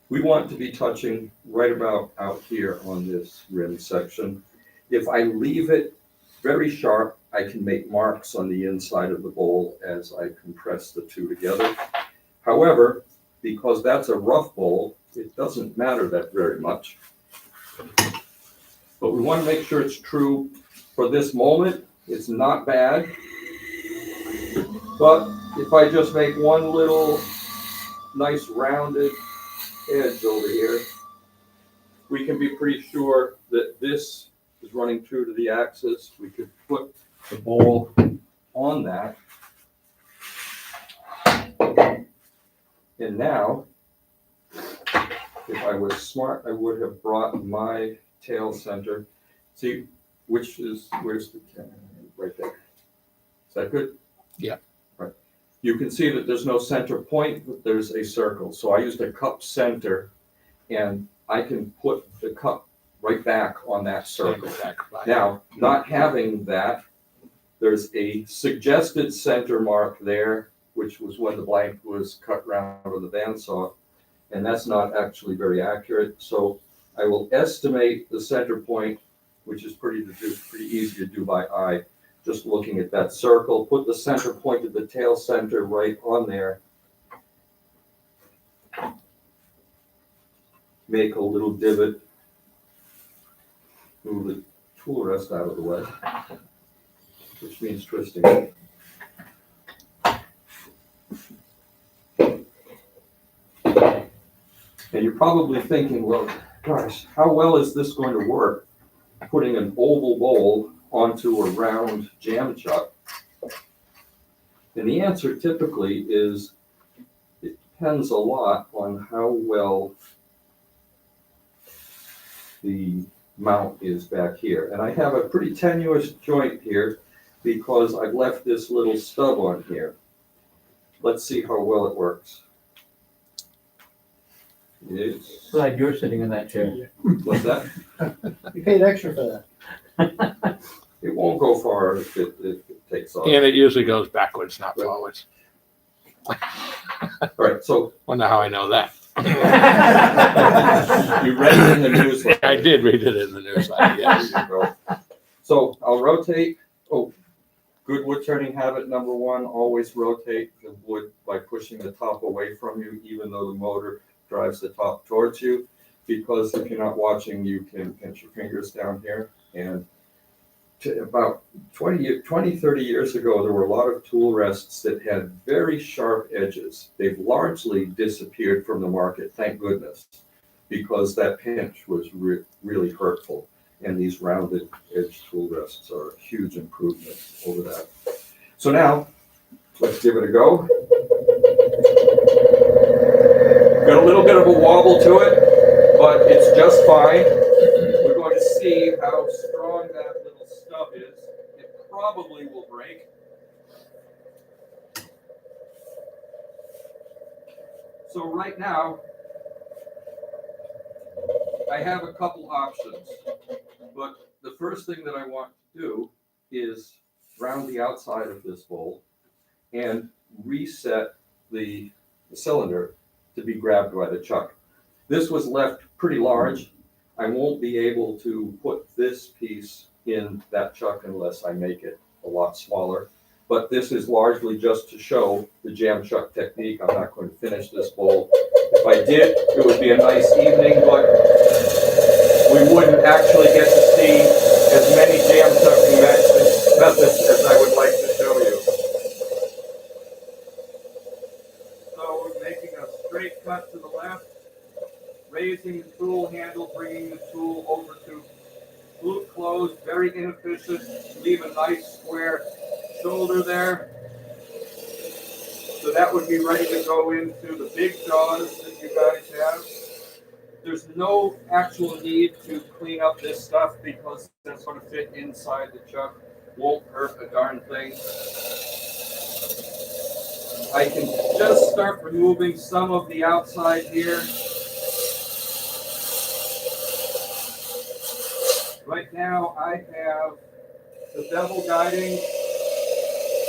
we want to be touching right about out here on this rim section. If I leave it very sharp, I can make marks on the inside of the bowl as I compress the two together. However, because that's a rough bowl, it doesn't matter that very much. But we want to make sure it's true for this moment. It's not bad. But if I just make one little nice rounded edge over here, we can be pretty sure that this is running true to the axis. We could put the bowl on that. And now, if I was smart, I would have brought my tail center. See, where's the camera? Right there. Is that good? Yeah. Right. You can see that there's no center point, but there's a circle. So I used a cup center, and I can put the cup right back on that circle. Now, not having that, there's a suggested center mark there, which was when the blank was cut round on the bandsaw, and that's not actually very accurate. So I will estimate the center point, which is pretty easy to do by eye, just looking at that circle. Put the center point of the tail center right on there. Make a little divot. Move the tool rest out of the way, which means twisting it. And you're probably thinking, well, gosh, how well is this going to work? Putting an oval bowl onto a round jam chuck? And the answer typically is it depends a lot on how well the mount is back here. And I have a pretty tenuous joint here because I've left this little stub on here. Let's see how well it works. It's, Glad you're sitting in that chair. what's that? You paid extra for that. It won't go far if it takes off. And it usually goes backwards, not forwards. All right, so Wonder how I know that. you read it in the newsletter. I did read it in the newsletter, yes. There you go. So I'll rotate. Oh, good wood turning habit number one, always rotate the wood by pushing the top away from you, even though the motor drives the top towards you. Because if you're not watching, you can pinch your fingers down here. And about 20, 30 years ago, there were a lot of tool rests that had very sharp edges. They've largely disappeared from the market, thank goodness, because that pinch was really hurtful. And these rounded edge tool rests are a huge improvement over that. So now, let's give it a go. Got a little bit of a wobble to it, but it's just fine. We're going to see how strong that little stub is. It probably will break. So right now, I have a couple options, but the first thing that I want to do is round the outside of this bowl and reset the cylinder to be grabbed by the chuck. This was left pretty large. I won't be able to put this piece in that chuck unless I make it a lot smaller. But this is largely just to show the jam chuck technique. I'm not going to finish this bowl. If I did, it would be a nice evening, but we wouldn't actually get to see as many jam chucking methods as I would like to show you. So we're making a straight cut to the left, raising the tool handle, bringing the tool over to flute close, very inefficient, leave a nice square shoulder there. So that would be ready to go into the big jaws that you guys have. There's no actual need to clean up this stuff because that's going to fit inside the chuck. Won't hurt a darn thing. I can just start removing some of the outside here. Right now I have the bevel guiding.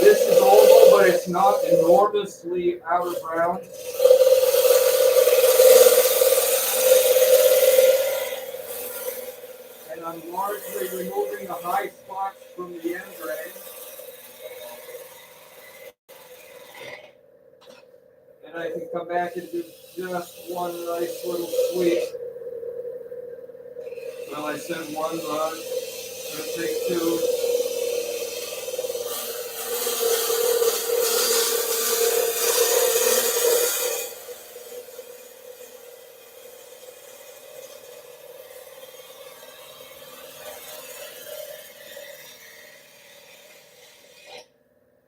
This is oval, but it's not enormously out of round. And I'm largely removing the high spots from the end grain. And I can come back and do just one nice little sweep. Well, I said one, but I'm going to take two.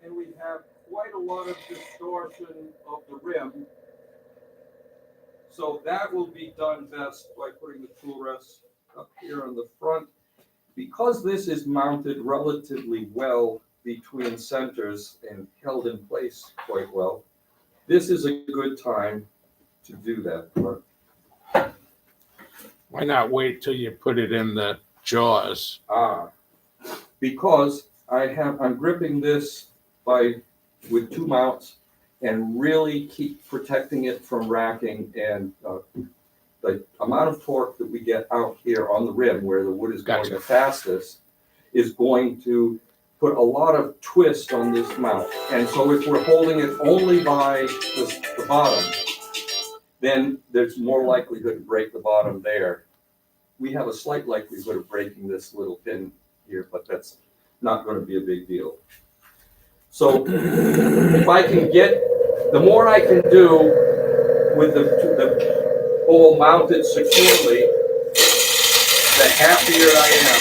And we have quite a lot of distortion of the rim. So that will be done best by putting the tool rest up here on the front. Because this is mounted relatively well between centers and held in place quite well, this is a good time to do that part. Why not wait till you put it in the jaws? Because I'm gripping this with two mounts and really keep protecting it from racking, and the amount of torque that we get out here on the rim where the wood is going the fastest is going to put a lot of twist on this mount. And so if we're holding it only by the bottom, then there's more likelihood to break the bottom there. We have a slight likelihood of breaking this little pin here, but that's not going to be a big deal. So if I can get, the more I can do with the bowl mounted securely, the happier I am.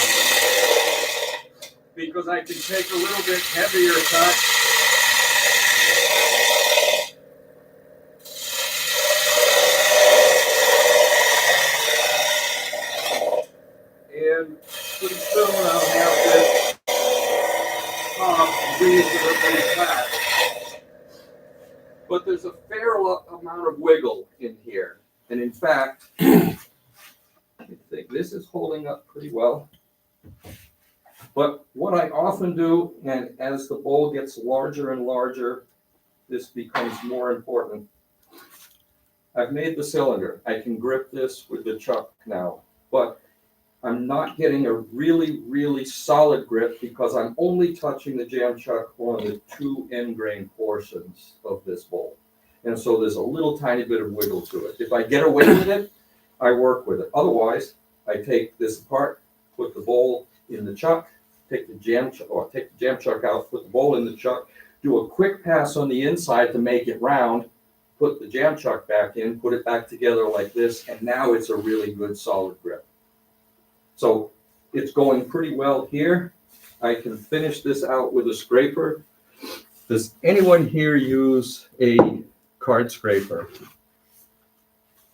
Because I can take a little bit heavier cut. And pretty soon I'll have this top reasonably flat. But there's a fair amount of wiggle in here. And in fact, I think this is holding up pretty well. But what I often do, and as the bowl gets larger and larger, this becomes more important. I've made the cylinder. I can grip this with the chuck now, but I'm not getting a really, really solid grip because I'm only touching the jam chuck on the two end grain portions of this bowl. And so there's a little tiny bit of wiggle to it. If I get away with it, I work with it. Otherwise, I take this apart, put the bowl in the chuck, take the jam chuck out, put the bowl in the chuck, do a quick pass on the inside to make it round, put the jam chuck back in, put it back together like this, and now it's a really good solid grip. So it's going pretty well here. I can finish this out with a scraper. Does anyone here use a card scraper?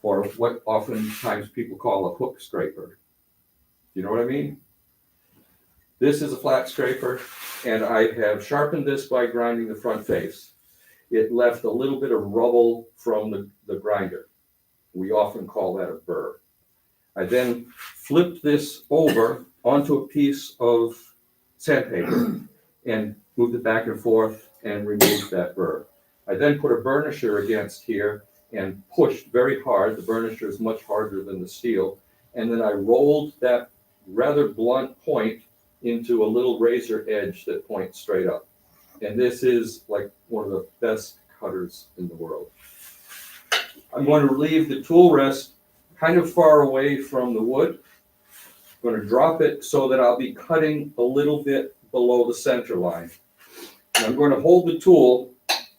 Or what oftentimes people call a hook scraper? You know what I mean? This is a flat scraper, and I have sharpened this by grinding the front face. It left a little bit of rubble from the grinder. We often call that a burr. I then flipped this over onto a piece of sandpaper and moved it back and forth and removed that burr. I then put a burnisher against here and pushed very hard. The burnisher is much harder than the steel. And then I rolled that rather blunt point into a little razor edge that points straight up. And this is like one of the best cutters in the world. I'm going to leave the tool rest kind of far away from the wood. I'm going to drop it so that I'll be cutting a little bit below the center line. And I'm going to hold the tool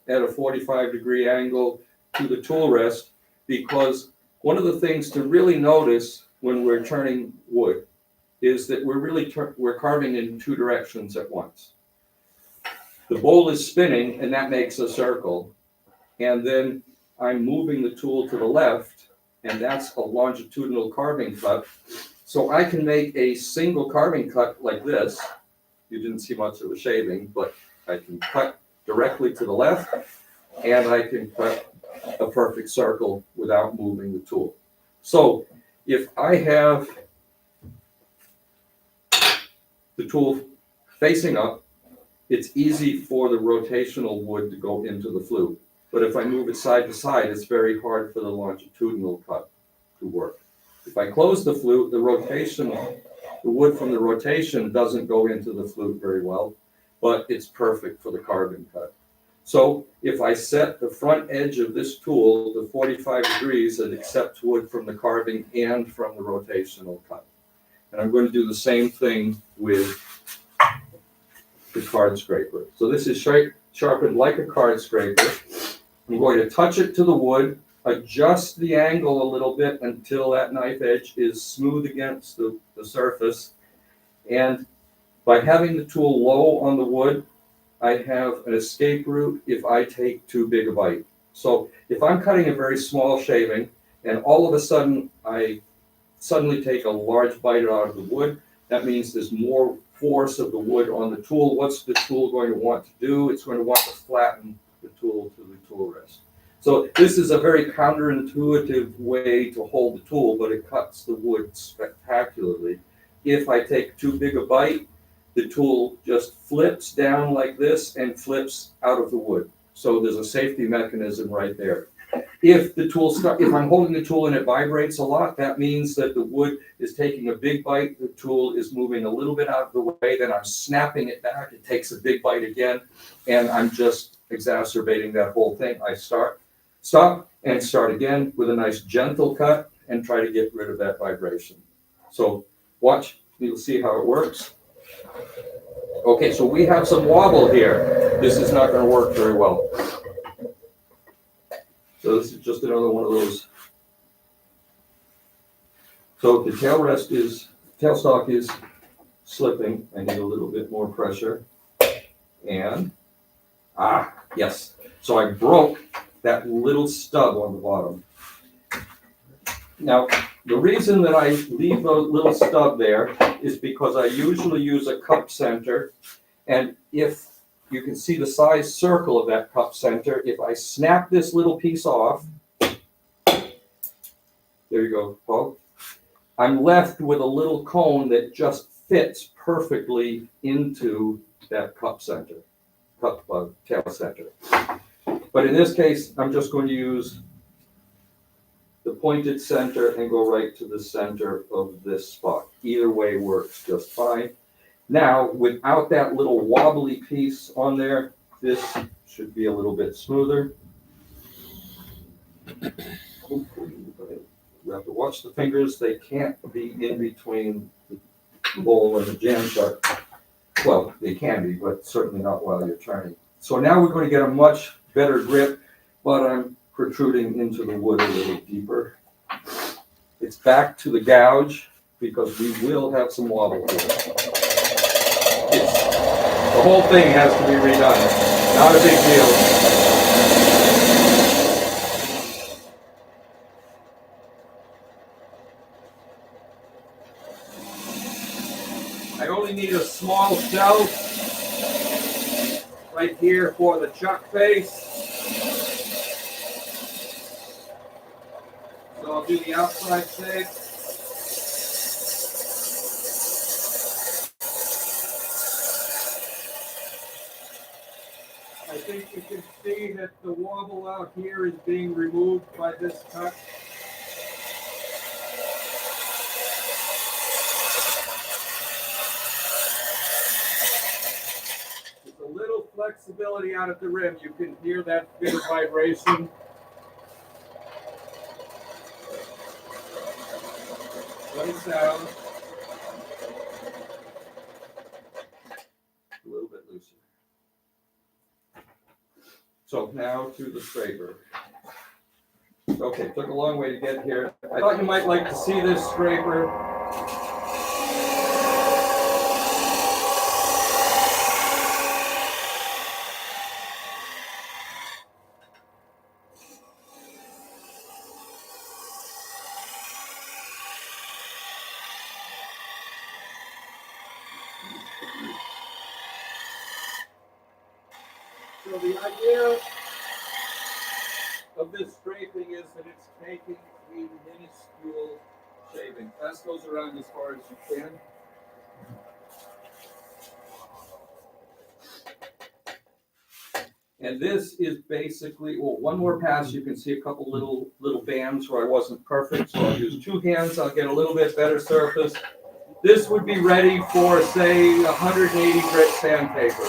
at a 45-degree angle to the tool rest, because one of the things to really notice when we're turning wood is that we're carving in two directions at once. The bowl is spinning, and that makes a circle. And then I'm moving the tool to the left, and that's a longitudinal carving cut. So I can make a single carving cut like this. You didn't see much of a shaving, but I can cut directly to the left, and I can cut a perfect circle without moving the tool. So if I have the tool facing up, it's easy for the rotational wood to go into the flute. But if I move it side to side, it's very hard for the longitudinal cut to work. If I close the flute, the wood from the rotation doesn't go into the flute very well, but it's perfect for the carving cut. So if I set the front edge of this tool to 45 degrees, it accepts wood from the carving and from the rotational cut. And I'm going to do the same thing with the card scraper. So this is sharpened like a card scraper. I'm going to touch it to the wood, adjust the angle a little bit until that knife edge is smooth against the surface. And by having the tool low on the wood, I have an escape route if I take too big a bite. So if I'm cutting a very small shaving and all of a sudden I suddenly take a large bite out of the wood, that means there's more force of the wood on the tool. What's the tool going to want to do? It's going to want to flatten the tool to the tool rest. So this is a very counterintuitive way to hold the tool, but it cuts the wood spectacularly. If I take too big a bite, the tool just flips down like this and flips out of the wood. So there's a safety mechanism right there. If I'm holding the tool and it vibrates a lot, that means that the wood is taking a big bite, the tool is moving a little bit out of the way, then I'm snapping it back, it takes a big bite again, and I'm just exacerbating that whole thing. I stop, and start again with a nice gentle cut and try to get rid of that vibration. So watch, you'll see how it works. Okay, so we have some wobble here. This is not going to work very well. So this is just another one of those. So the tailstock is slipping. I need a little bit more pressure. And, yes. So I broke that little stub on the bottom. Now, the reason that I leave a little stub there is because I usually use a cup center. And if you can see the size circle of that cup center, if I snap this little piece off, there you go, Paul, I'm left with a little cone that just fits perfectly into that cup tail center. But in this case, I'm just going to use the pointed center and go right to the center of this spot. Either way works just fine. Now, without that little wobbly piece on there, this should be a little bit smoother. Hopefully, you have to watch the fingers. They can't be in between the bowl and the jam chuck. Well, they can be, but certainly not while you're turning. So now we're going to get a much better grip, but I'm protruding into the wood a little deeper. It's back to the gouge because we will have some wobble here. The whole thing has to be redone. Not a big deal. I only need a small shelf right here for the chuck face. So I'll do the outside shape. I think you can see that the wobble out here is being removed by this cut. There's a little flexibility out at the rim. You can hear that bit of vibration. Let it down. A little bit looser. So now to the scraper. Okay, took a long way to get here. I thought you might like to see this scraper. So the idea of this scraping is that it's taking a minuscule shaving. Press goes around as far as you can. And this is basically, well, one more pass, you can see a couple little bands where I wasn't perfect. So I'll use two hands, I'll get a little bit better surface. This would be ready for, say, 180 grit sandpaper.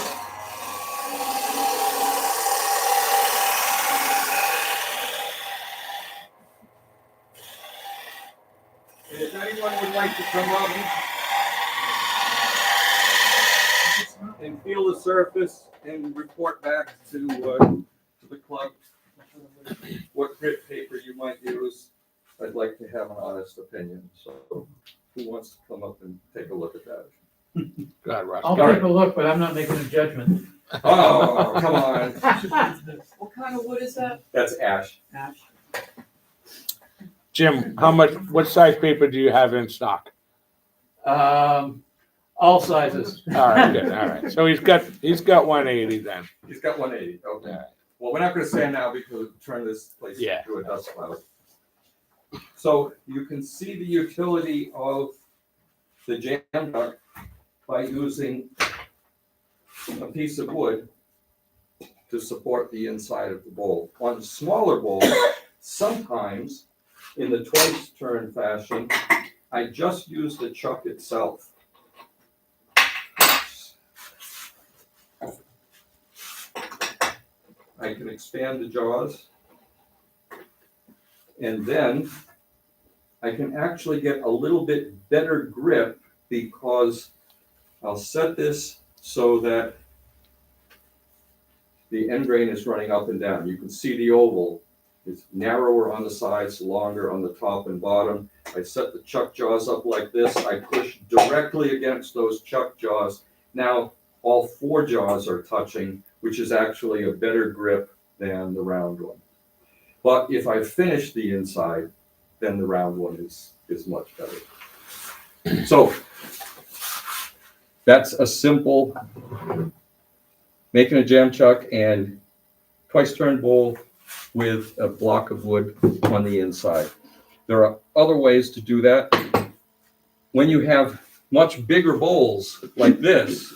And if anyone would like to come up and feel the surface and report back to the club what grit paper you might use, I'd like to have an honest opinion. So who wants to come up and take a look at that? God, Russ. I'll take a look, but I'm not making a judgment. Oh, come on. What kind of wood is that? That's ash. Ash? Jim, what size paper do you have in stock? All sizes. All right, good, all right. So he's got 180 then. He's got 180, okay. Yeah. Well, we're not gonna sand now because we'll turn this place Yeah. into a dust cloud. So you can see the utility of the jam chuck by using a piece of wood to support the inside of the bowl. On smaller bowls, sometimes in the twice turn fashion, I just use the chuck itself. I can expand the jaws. And then I can actually get a little bit better grip because I'll set this so that the end grain is running up and down. You can see the oval. It's narrower on the sides, longer on the top and bottom. I set the chuck jaws up like this. I push directly against those chuck jaws. Now all four jaws are touching, which is actually a better grip than the round one. But if I finish the inside, then the round one is much better. So that's a simple making a jam chuck and twice turn bowl with a block of wood on the inside. There are other ways to do that. When you have much bigger bowls like this,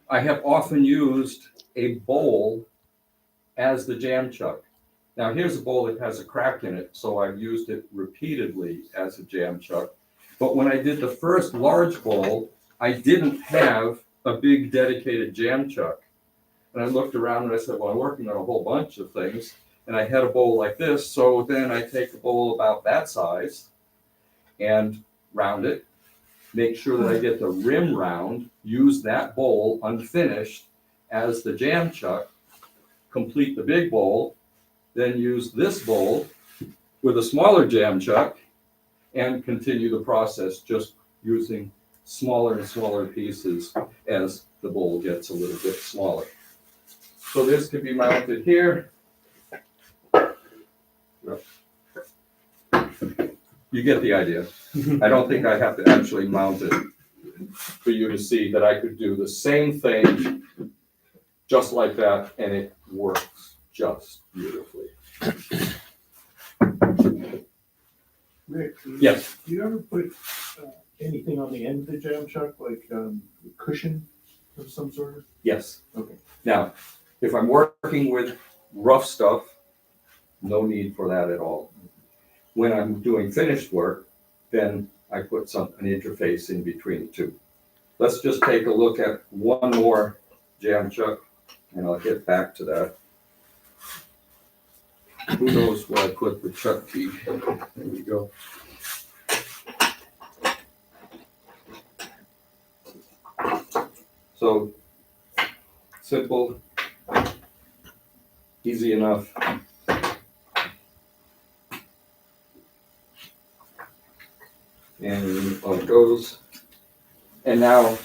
I have often used a bowl as the jam chuck. Now here's a bowl that has a crack in it, so I've used it repeatedly as a jam chuck. But when I did the first large bowl, I didn't have a big dedicated jam chuck. And I looked around and I said, well, I'm working on a whole bunch of things. And I had a bowl like this, so then I take a bowl about that size and round it, make sure that I get the rim round, use that bowl unfinished as the jam chuck, complete the big bowl, then use this bowl with a smaller jam chuck and continue the process just using smaller and smaller pieces as the bowl gets a little bit smaller. So this could be mounted here. You get the idea. I don't think I have to actually mount it for you to see that I could do the same thing just like that, and it works just beautifully. Rick, Yes. do you ever put anything on the end of the jam chuck, like a cushion of some sort? Yes. Okay. Now, if I'm working with rough stuff, no need for that at all. When I'm doing finished work, then I put an interface in between the two. Let's just take a look at one more jam chuck, and I'll get back to that. Who knows where I put the chuck key? There we go. So, simple, easy enough. And on it goes. And now,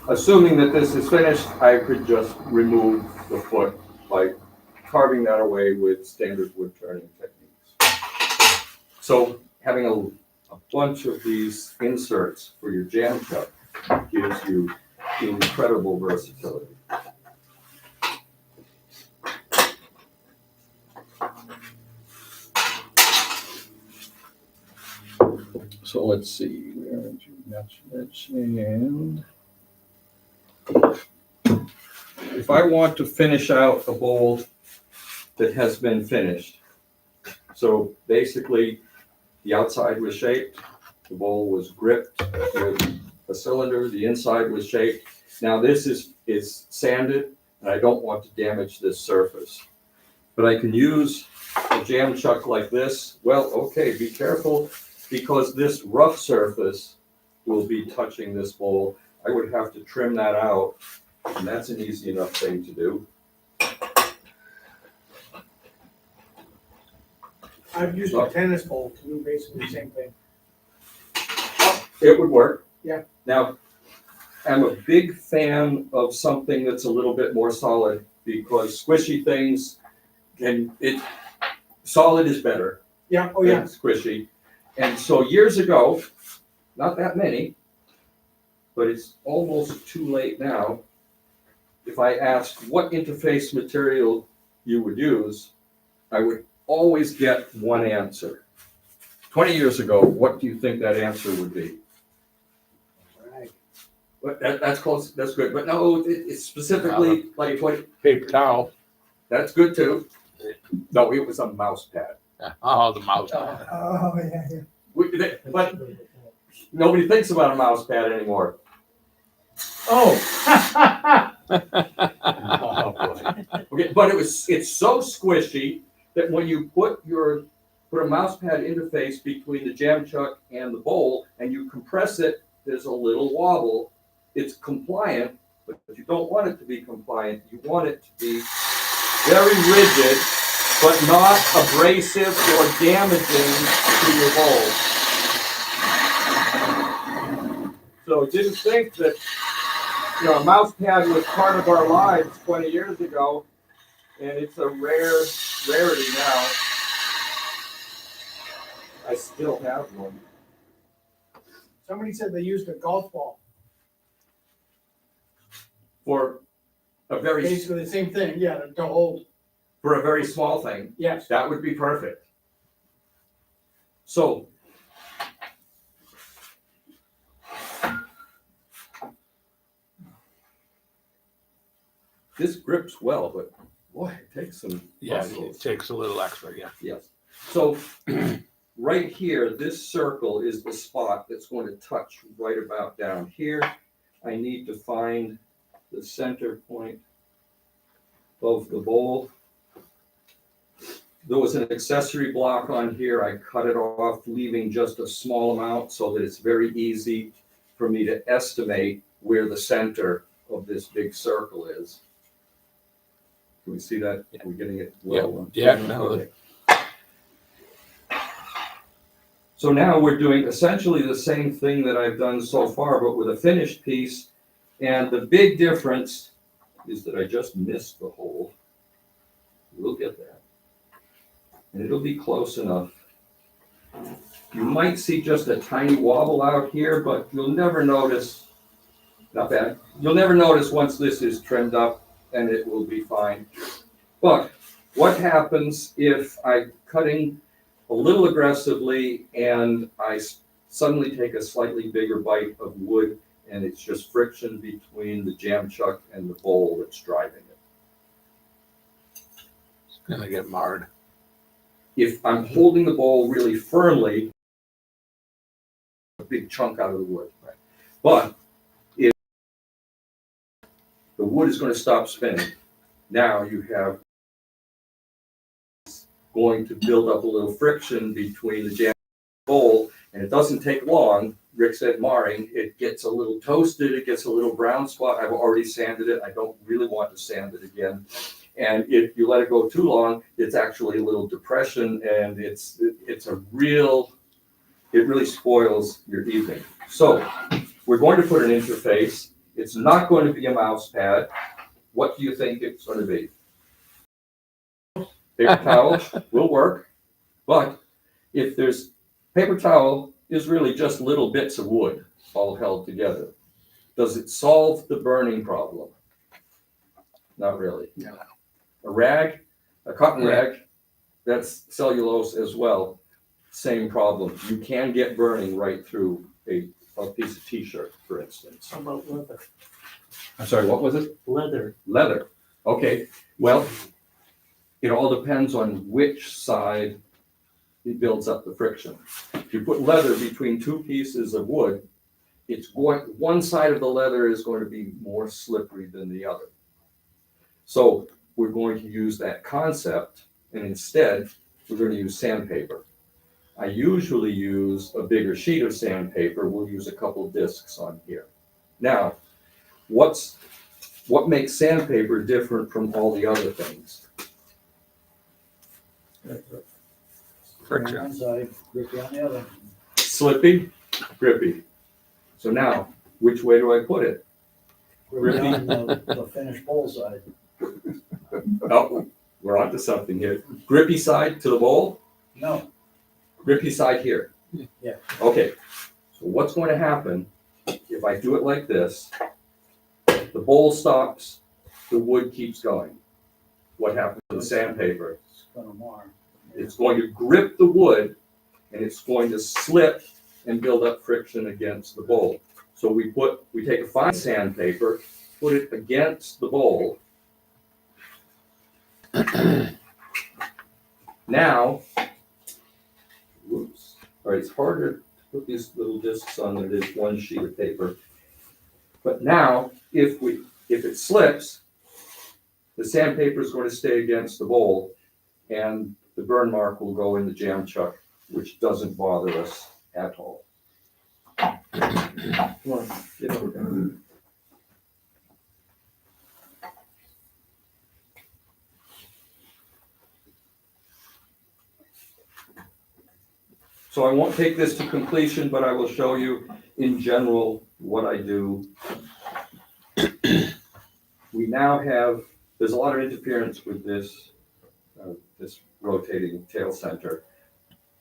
assuming that this is finished, I could just remove the foot by carving that away with standard wood turning techniques. So having a bunch of these inserts for your jam chuck gives you incredible versatility. So let's see, where did you mention it? And if I want to finish out a bowl that has been finished, so basically the outside was shaped, the bowl was gripped with a cylinder, the inside was shaped. Now this is sanded, and I don't want to damage this surface. But I can use a jam chuck like this. Well, okay, be careful, because this rough surface will be touching this bowl. I would have to trim that out, and that's an easy enough thing to do. I've used a tennis ball to do basically the same thing. It would work. Yeah. Now, I'm a big fan of something that's a little bit more solid, because squishy things solid is better. Yeah, oh yeah. Than squishy. And so years ago, not that many, but it's almost too late now. If I asked what interface material you would use, I would always get one answer. 20 years ago, what do you think that answer would be? Right. But that's close, that's good, but no, it's specifically like what? Paper towel. That's good too. No, it was a mouse pad. Oh, the mouse. Oh, yeah, yeah. But nobody thinks about a mouse pad anymore. Oh. Okay, but it's so squishy that when you put a mouse pad interface between the jam chuck and the bowl and you compress it, there's a little wobble. It's compliant, but you don't want it to be compliant. You want it to be very rigid, but not abrasive or damaging to your bowl. So didn't think that a mouse pad was part of our lives 20 years ago, and it's a rarity now. I still have one. Somebody said they used a golf ball. For a very Basically the same thing, yeah, to hold. for a very small thing, Yes. that would be perfect. So this grips well, but boy, it takes some Yeah, muscles. it takes a little extra, yeah. Yes. So right here, this circle is the spot that's going to touch right about down here. I need to find the center point of the bowl. There was an accessory block on here. I cut it off, leaving just a small amount so that it's very easy for me to estimate where the center of this big circle is. Can we see that? Are we getting it well? Yeah, no, Okay. So now we're doing essentially the same thing that I've done so far, but with a finished piece. And the big difference is that I just missed the hole. We'll get that. And it'll be close enough. You might see just a tiny wobble out here, but you'll never notice, not bad. You'll never notice once this is trimmed up, and it will be fine. But what happens if I'm cutting a little aggressively and I suddenly take a slightly bigger bite of wood, and it's just friction between the jam chuck and the bowl that's driving it? It's gonna get marred. If I'm holding the bowl really firmly, a big chunk out of the wood. Right? But if the wood is going to stop spinning, now you have going to build up a little friction between the jam and the bowl, and it doesn't take long. Rick said marring, it gets a little toasted, it gets a little brown spot. I've already sanded it. I don't really want to sand it again. And if you let it go too long, it's actually a little depression, and it really spoils your evening. So we're going to put an interface. It's not going to be a mouse pad. What do you think it's going to be? Paper towel will work, but if there's paper towel is really just little bits of wood all held together. Does it solve the burning problem? Not really. No. A rag, a cotton rag, that's cellulose as well. Same problem. You can get burning right through a piece of t-shirt, for instance. How about leather? I'm sorry, what was it? Leather. Leather. Okay, well, it all depends on which side it builds up the friction. If you put leather between two pieces of wood, one side of the leather is going to be more slippery than the other. So we're going to use that concept, and instead, we're going to use sandpaper. I usually use a bigger sheet of sandpaper. We'll use a couple discs on here. Now, what makes sandpaper different from all the other things? Friction. On one side, grippy on the other. Slippy, grippy. So now, which way do I put it? Grippy on the finished bowl side. Oh, we're onto something here. Grippy side to the bowl? No. Grippy side here? Yeah. Okay, so what's going to happen if I do it like this? The bowl stops, the wood keeps going. What happens to the sandpaper? It's gonna mar. It's going to grip the wood, and it's going to slip and build up friction against the bowl. So we take a fine sandpaper, put it against the bowl. Now, whoops, all right, it's harder to put these little discs on than it is one sheet of paper. But now, if it slips, the sandpaper is going to stay against the bowl, and the burn mark will go in the jam chuck, which doesn't bother us at all. Yes, we're done. So I won't take this to completion, but I will show you in general what I do. We now have, there's a lot of interference with this rotating tail center.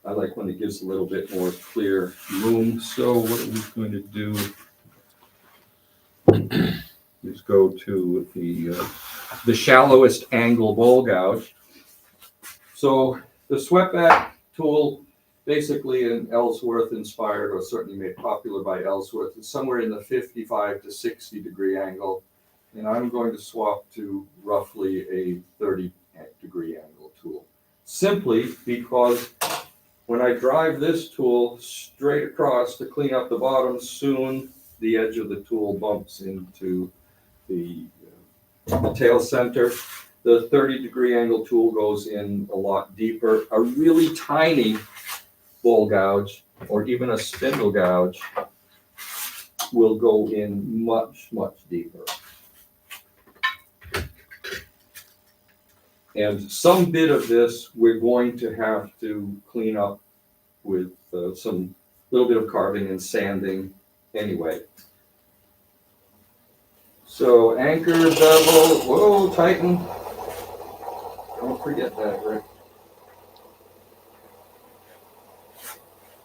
I like when it gives a little bit more clear room. So what are we going to do is go to the shallowest angle bowl gouge. So the swept-back tool, basically an Ellsworth inspired, or certainly made popular by Ellsworth, is somewhere in the 55 to 60 degree angle. and I'm going to swap to roughly a 30-degree angle tool. Simply because when I drive this tool straight across to clean up the bottom, soon the edge of the tool bumps into the tail center. The 30-degree angle tool goes in a lot deeper. A really tiny bowl gouge or even a spindle gouge will go in much, much deeper. And some bit of this we're going to have to clean up with some little bit of carving and sanding anyway. So anchor, bevel, whoa, tighten. Don't forget that, Rick.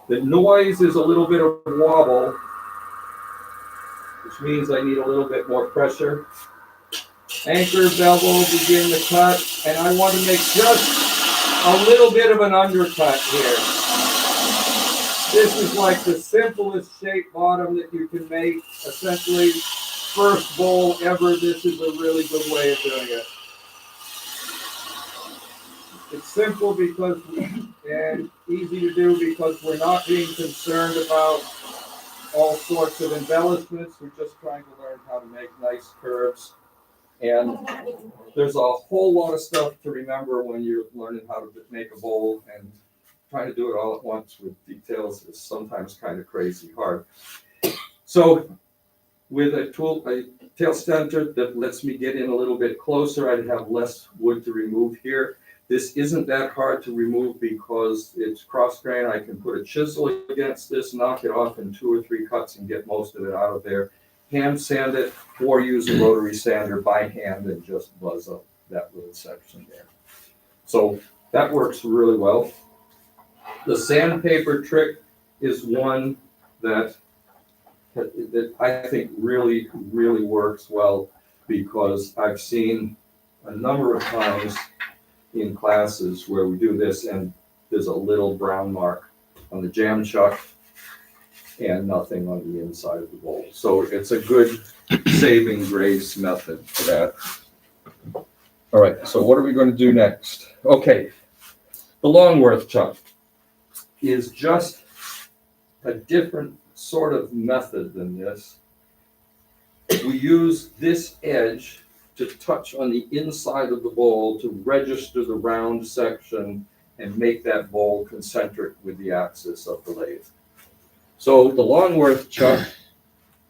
The noise is a little bit of wobble, which means I need a little bit more pressure. Anchor, bevel, begin the cut, and I want to make just a little bit of an undercut here. This is like the simplest shape bottom that you can make. Essentially, first bowl ever, this is a really good way of doing it. It's simple because and easy to do because we're not being concerned about all sorts of embellishments. We're just trying to learn how to make nice curves. And there's a whole lot of stuff to remember when you're learning how to make a bowl, and trying to do it all at once with details is sometimes kind of crazy hard. So with a tail center that lets me get in a little bit closer, I'd have less wood to remove here. This isn't that hard to remove because it's cross grain. I can put a chisel against this, knock it off in 2 or 3 cuts and get most of it out of there. Hand sand it, or use a rotary sander by hand and just buzz up that little section there. So that works really well. The sandpaper trick is one that I think really, really works well, because I've seen a number of times in classes where we do this and there's a little brown mark on the jam chuck and nothing on the inside of the bowl. So it's a good saving grace method for that. All right, so what are we going to do next? Okay, the Longworth chuck is just a different sort of method than this. We use this edge to touch on the inside of the bowl to register the round section and make that bowl concentric with the axis of the lathe. So the Longworth chuck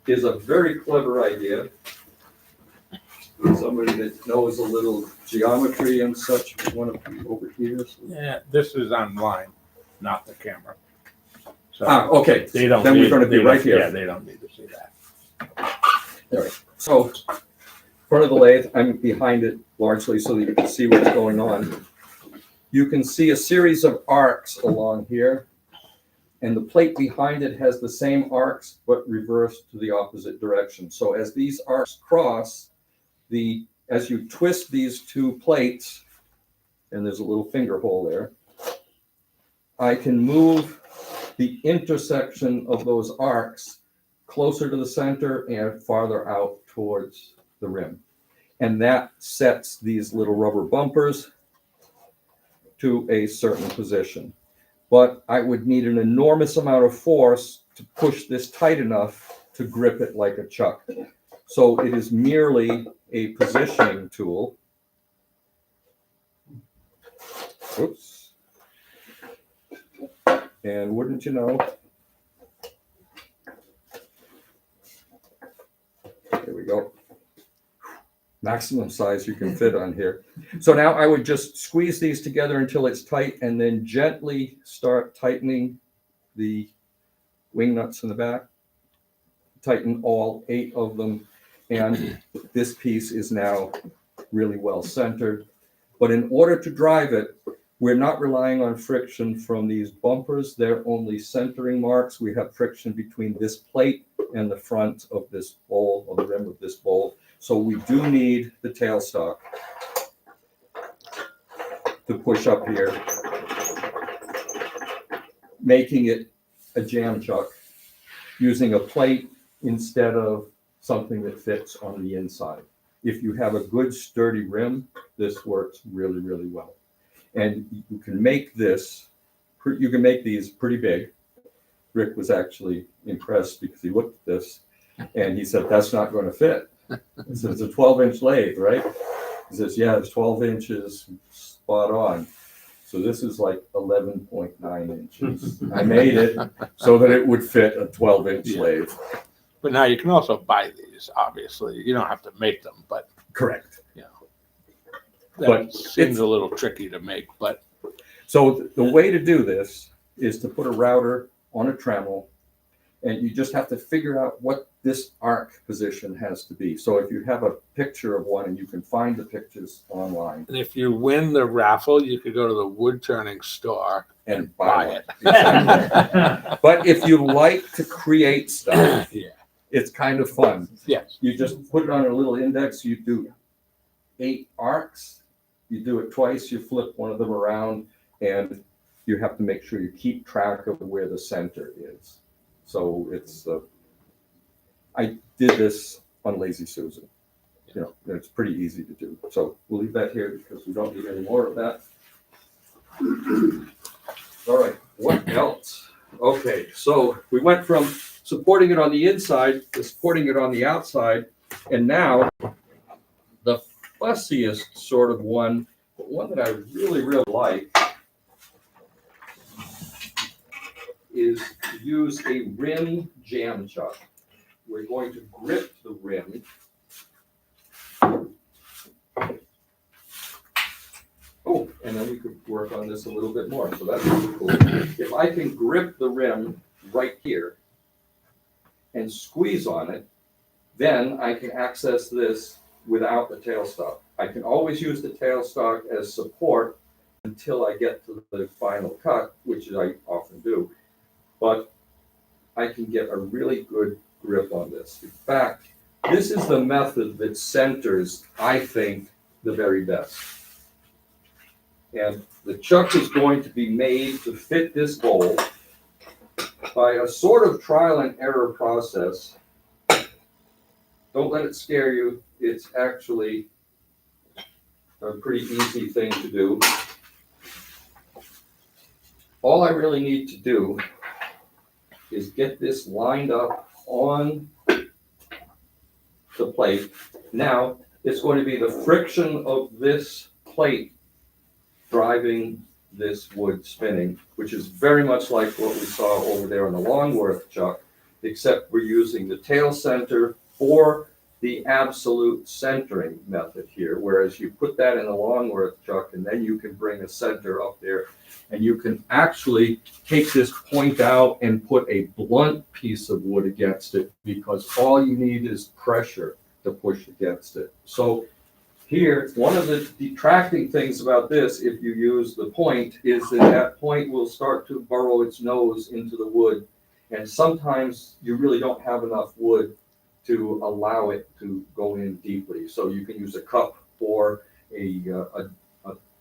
is a very clever idea. Somebody that knows a little geometry and such, one of you over here. Yeah, this is online, not the camera. So okay. They don't. Then we're going to be right here. Yeah, they don't need to see that. All right. So, front of the lathe, I'm behind it largely so that you can see what's going on. You can see a series of arcs along here, and the plate behind it has the same arcs but reversed to the opposite direction. So as these arcs cross, as you twist these 2 plates, and there's a little finger hole there, I can move the intersection of those arcs closer to the center and farther out towards the rim. And that sets these little rubber bumpers to a certain position. But I would need an enormous amount of force to push this tight enough to grip it like a chuck. So it is merely a positioning tool. Oops. And wouldn't you know, there we go. Maximum size you can fit on here. So now I would just squeeze these together until it's tight and then gently start tightening the wing nuts in the back. Tighten all 8 of them. And this piece is now really well centered. But in order to drive it, we're not relying on friction from these bumpers. They're only centering marks. We have friction between this plate and the front of this bowl, or the rim of this bowl. So we do need the tailstock to push up here, making it a jam chuck using a plate instead of something that fits on the inside. if you have a good sturdy rim, this works really, really well. And you can make this, you can make these pretty big. Rick was actually impressed because he looked at this and he said, that's not going to fit. He says, it's a 12-inch lathe, right? He says, yeah, it's 12 inches, spot on. So this is like 11.9 inches. I made it so that it would fit a 12-inch lathe. But now you can also buy these, obviously. You don't have to make them, but. Correct. You know, But that seems a little tricky to make, but. So the way to do this is to put a router on a Dremel, and you just have to figure out what this arc position has to be. So if you have a picture of one, and you can find the pictures online. And if you win the raffle, you could go to the wood turning store and buy it. Exactly. But if you like to create stuff, yeah, it's kind of fun. Yes. You just put it on a little index, you do 8 arcs, you do it twice, you flip one of them around, and you have to make sure you keep track of where the center is. So it's, I did this on Lazy Susan. You know, it's pretty easy to do. So we'll leave that here because we don't need any more of that. All right, what else? Okay, so we went from supporting it on the inside to supporting it on the outside, and now the fussiest sort of one, but one that I really, really like, is to use a rim jam chuck. We're going to grip the rim. Oh, and then we could work on this a little bit more, so that's really cool. If I can grip the rim right here and squeeze on it, then I can access this without the tailstock. I can always use the tailstock as support until I get to the final cut, which I often do. But I can get a really good grip on this. In fact, this is the method that centers, I think, the very best. And the chuck is going to be made to fit this bowl by a sort of trial and error process. Don't let it scare you. It's actually a pretty easy thing to do. All I really need to do is get this lined up on the plate. Now, it's going to be the friction of this plate driving this wood spinning, which is very much like what we saw over there on the Longworth chuck, except we're using the tail center for the absolute centering method here, whereas you put that in a Longworth chuck and then you can bring a center up there and you can actually take this point out and put a blunt piece of wood against it, because all you need is pressure to push against it. So here, one of the detracting things about this, if you use the point, is that that point will start to burrow its nose into the wood. And sometimes you really don't have enough wood to allow it to go in deeply. So you can use a cup or a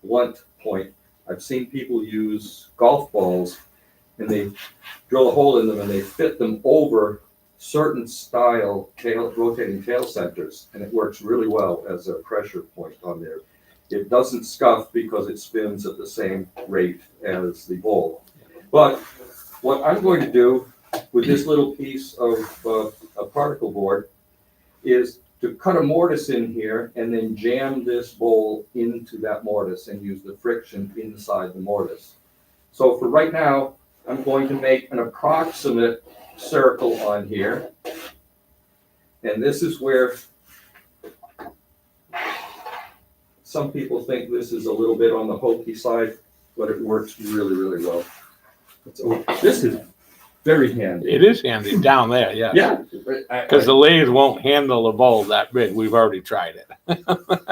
blunt point. I've seen people use golf balls and they drill a hole in them and they fit them over certain style rotating tail centers, and it works really well as a pressure point on there. It doesn't scuff because it spins at the same rate as the bowl. But what I'm going to do with this little piece of a particle board is to cut a mortise in here and then jam this bowl into that mortise and use the friction inside the mortise. So for right now, I'm going to make an approximate circle on here. And this is where some people think this is a little bit on the hokey side, but it works really, really well. So this is very handy. It is handy down there, yeah. Yeah. Because the lathe won't handle a bowl that big. We've already tried it.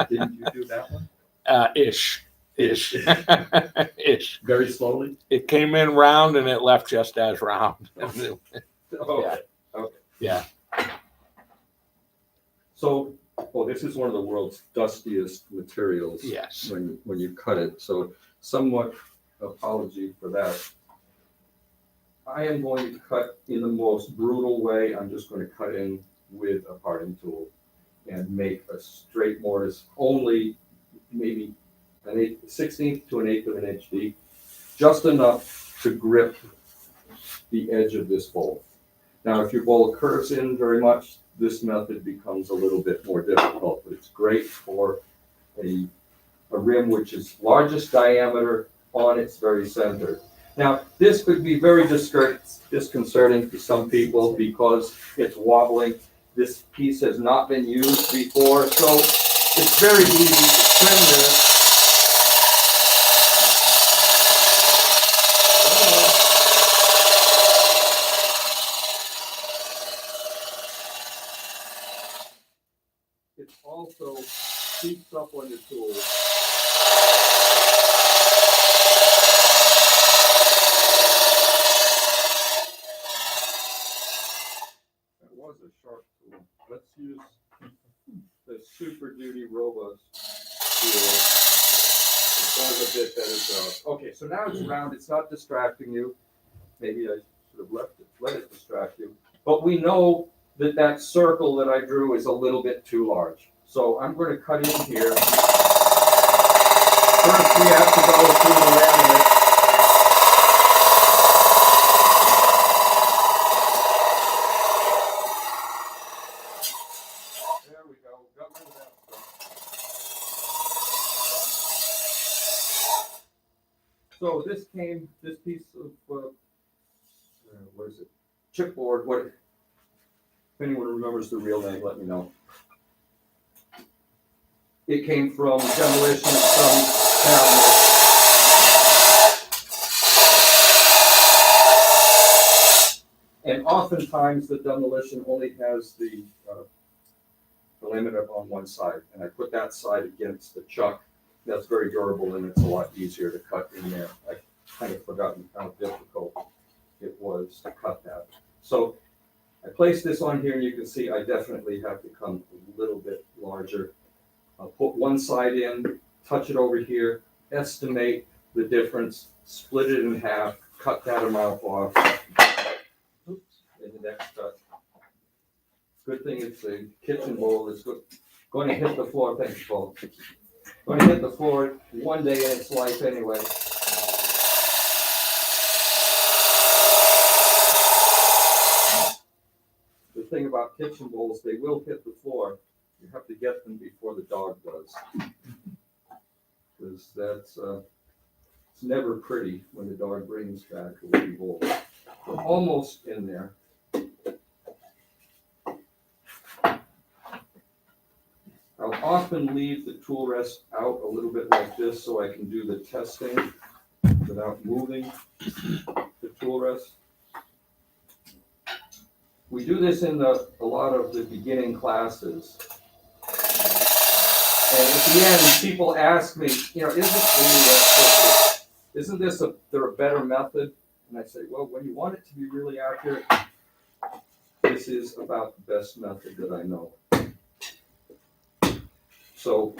Didn't you do that one? Ish. Ish. Very slowly? It came in round and it left just as round. Okay. Yeah. Okay. Yeah. So, this is one of the world's dustiest materials. Yes. When you cut it, so somewhat apology for that. I am going to cut in the most brutal way. I'm just going to cut in with a parting tool. and make a straight mortise only maybe an 1/16 to an 1/8 of an inch deep, just enough to grip the edge of this bowl. Now, if your bowl curves in very much, this method becomes a little bit more difficult, but it's great for a rim which is largest diameter on its very center. Now, this could be very disconcerting to some people because it's wobbling. This piece has not been used before, so it's very easy to trim this. It also seats up on your tool. That was a sharp tool. Let's use the Super Duty Robust tool. It does a bit better job. Okay, so now it's round. It's not distracting you. Maybe I should have let it distract you. But we know that that circle that I drew is a little bit too large. So I'm going to cut in here. First, we have to go through the laminate. There we go. Got rid of that stuff. So this piece of, what is it? Chipboard. What? If anyone remembers the real name, let me know. It came from demolition of some cabinet. And oftentimes the demolition only has the laminate on one side, and I put that side against the chuck. That's very durable, and it's a lot easier to cut in there. I kind of forgotten how difficult it was to cut that. So I placed this on here, and you can see I definitely have to come a little bit larger. I'll put one side in, touch it over here, estimate the difference, split it in half, cut that amount off. Oops, in the next cut. Good thing it's a kitchen bowl. It's going to hit the floor. Thank you, Paul. Going to hit the floor one day in its life anyway. The thing about kitchen bowls, they will hit the floor. You have to get them before the dog does. Because that's it's never pretty when the dog brings back a wooden bowl. We're almost in there. I'll often leave the tool rest out a little bit like this so I can do the testing without moving the tool rest. We do this in a lot of the beginning classes. And at the end, people ask me, isn't this there a better method? And I say, well, when you want it to be really accurate, this is about the best method that I know. So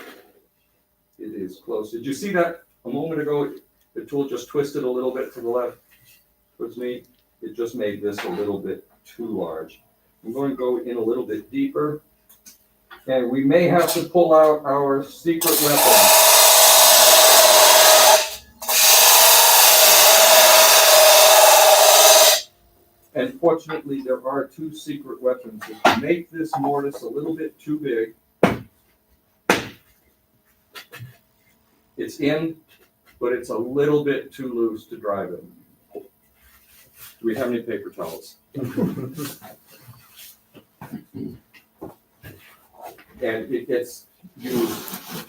it is close. Did you see that a moment ago? The tool just twisted a little bit to the left towards me. It just made this a little bit too large. I'm going to go in a little bit deeper. And we may have to pull out our secret weapon. And fortunately, there are two secret weapons. If you make this mortise a little bit too big, it's in, but it's a little bit too loose to drive in. Do we have any paper towels? And it gets used,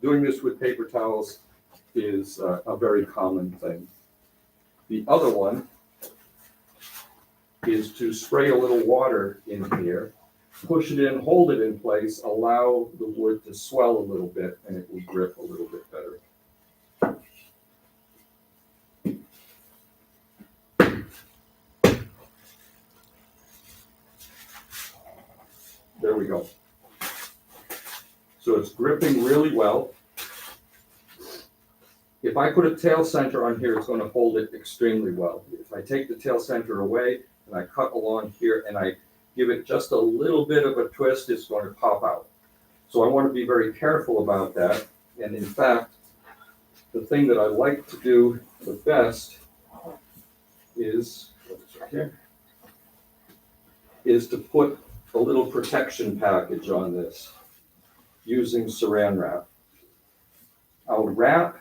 doing this with paper towels is a very common thing. The other one is to spray a little water in here, push it in, hold it in place, allow the wood to swell a little bit, and it will grip a little bit better. There we go. So it's gripping really well. If I put a tail center on here, it's going to hold it extremely well. If I take the tail center away and I cut along here and I give it just a little bit of a twist, it's going to pop out. So I want to be very careful about that. And in fact, the thing that I like to do the best is to put a little protection package on this using saran wrap. I'll wrap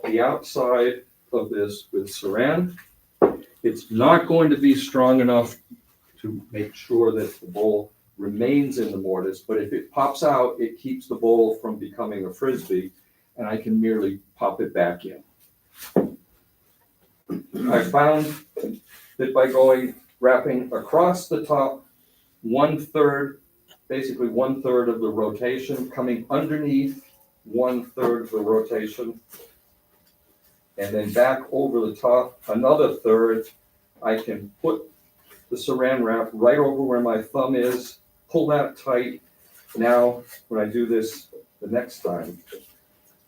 the outside of this with saran. It's not going to be strong enough to make sure that the bowl remains in the mortise, but if it pops out, it keeps the bowl from becoming a frisbee, and I can merely pop it back in. I found that by wrapping across the top 1/3, basically 1/3 of the rotation, coming underneath 1/3 of the rotation, and then back over the top another third, I can put the saran wrap right over where my thumb is, pull that tight. Now, when I do this the next time,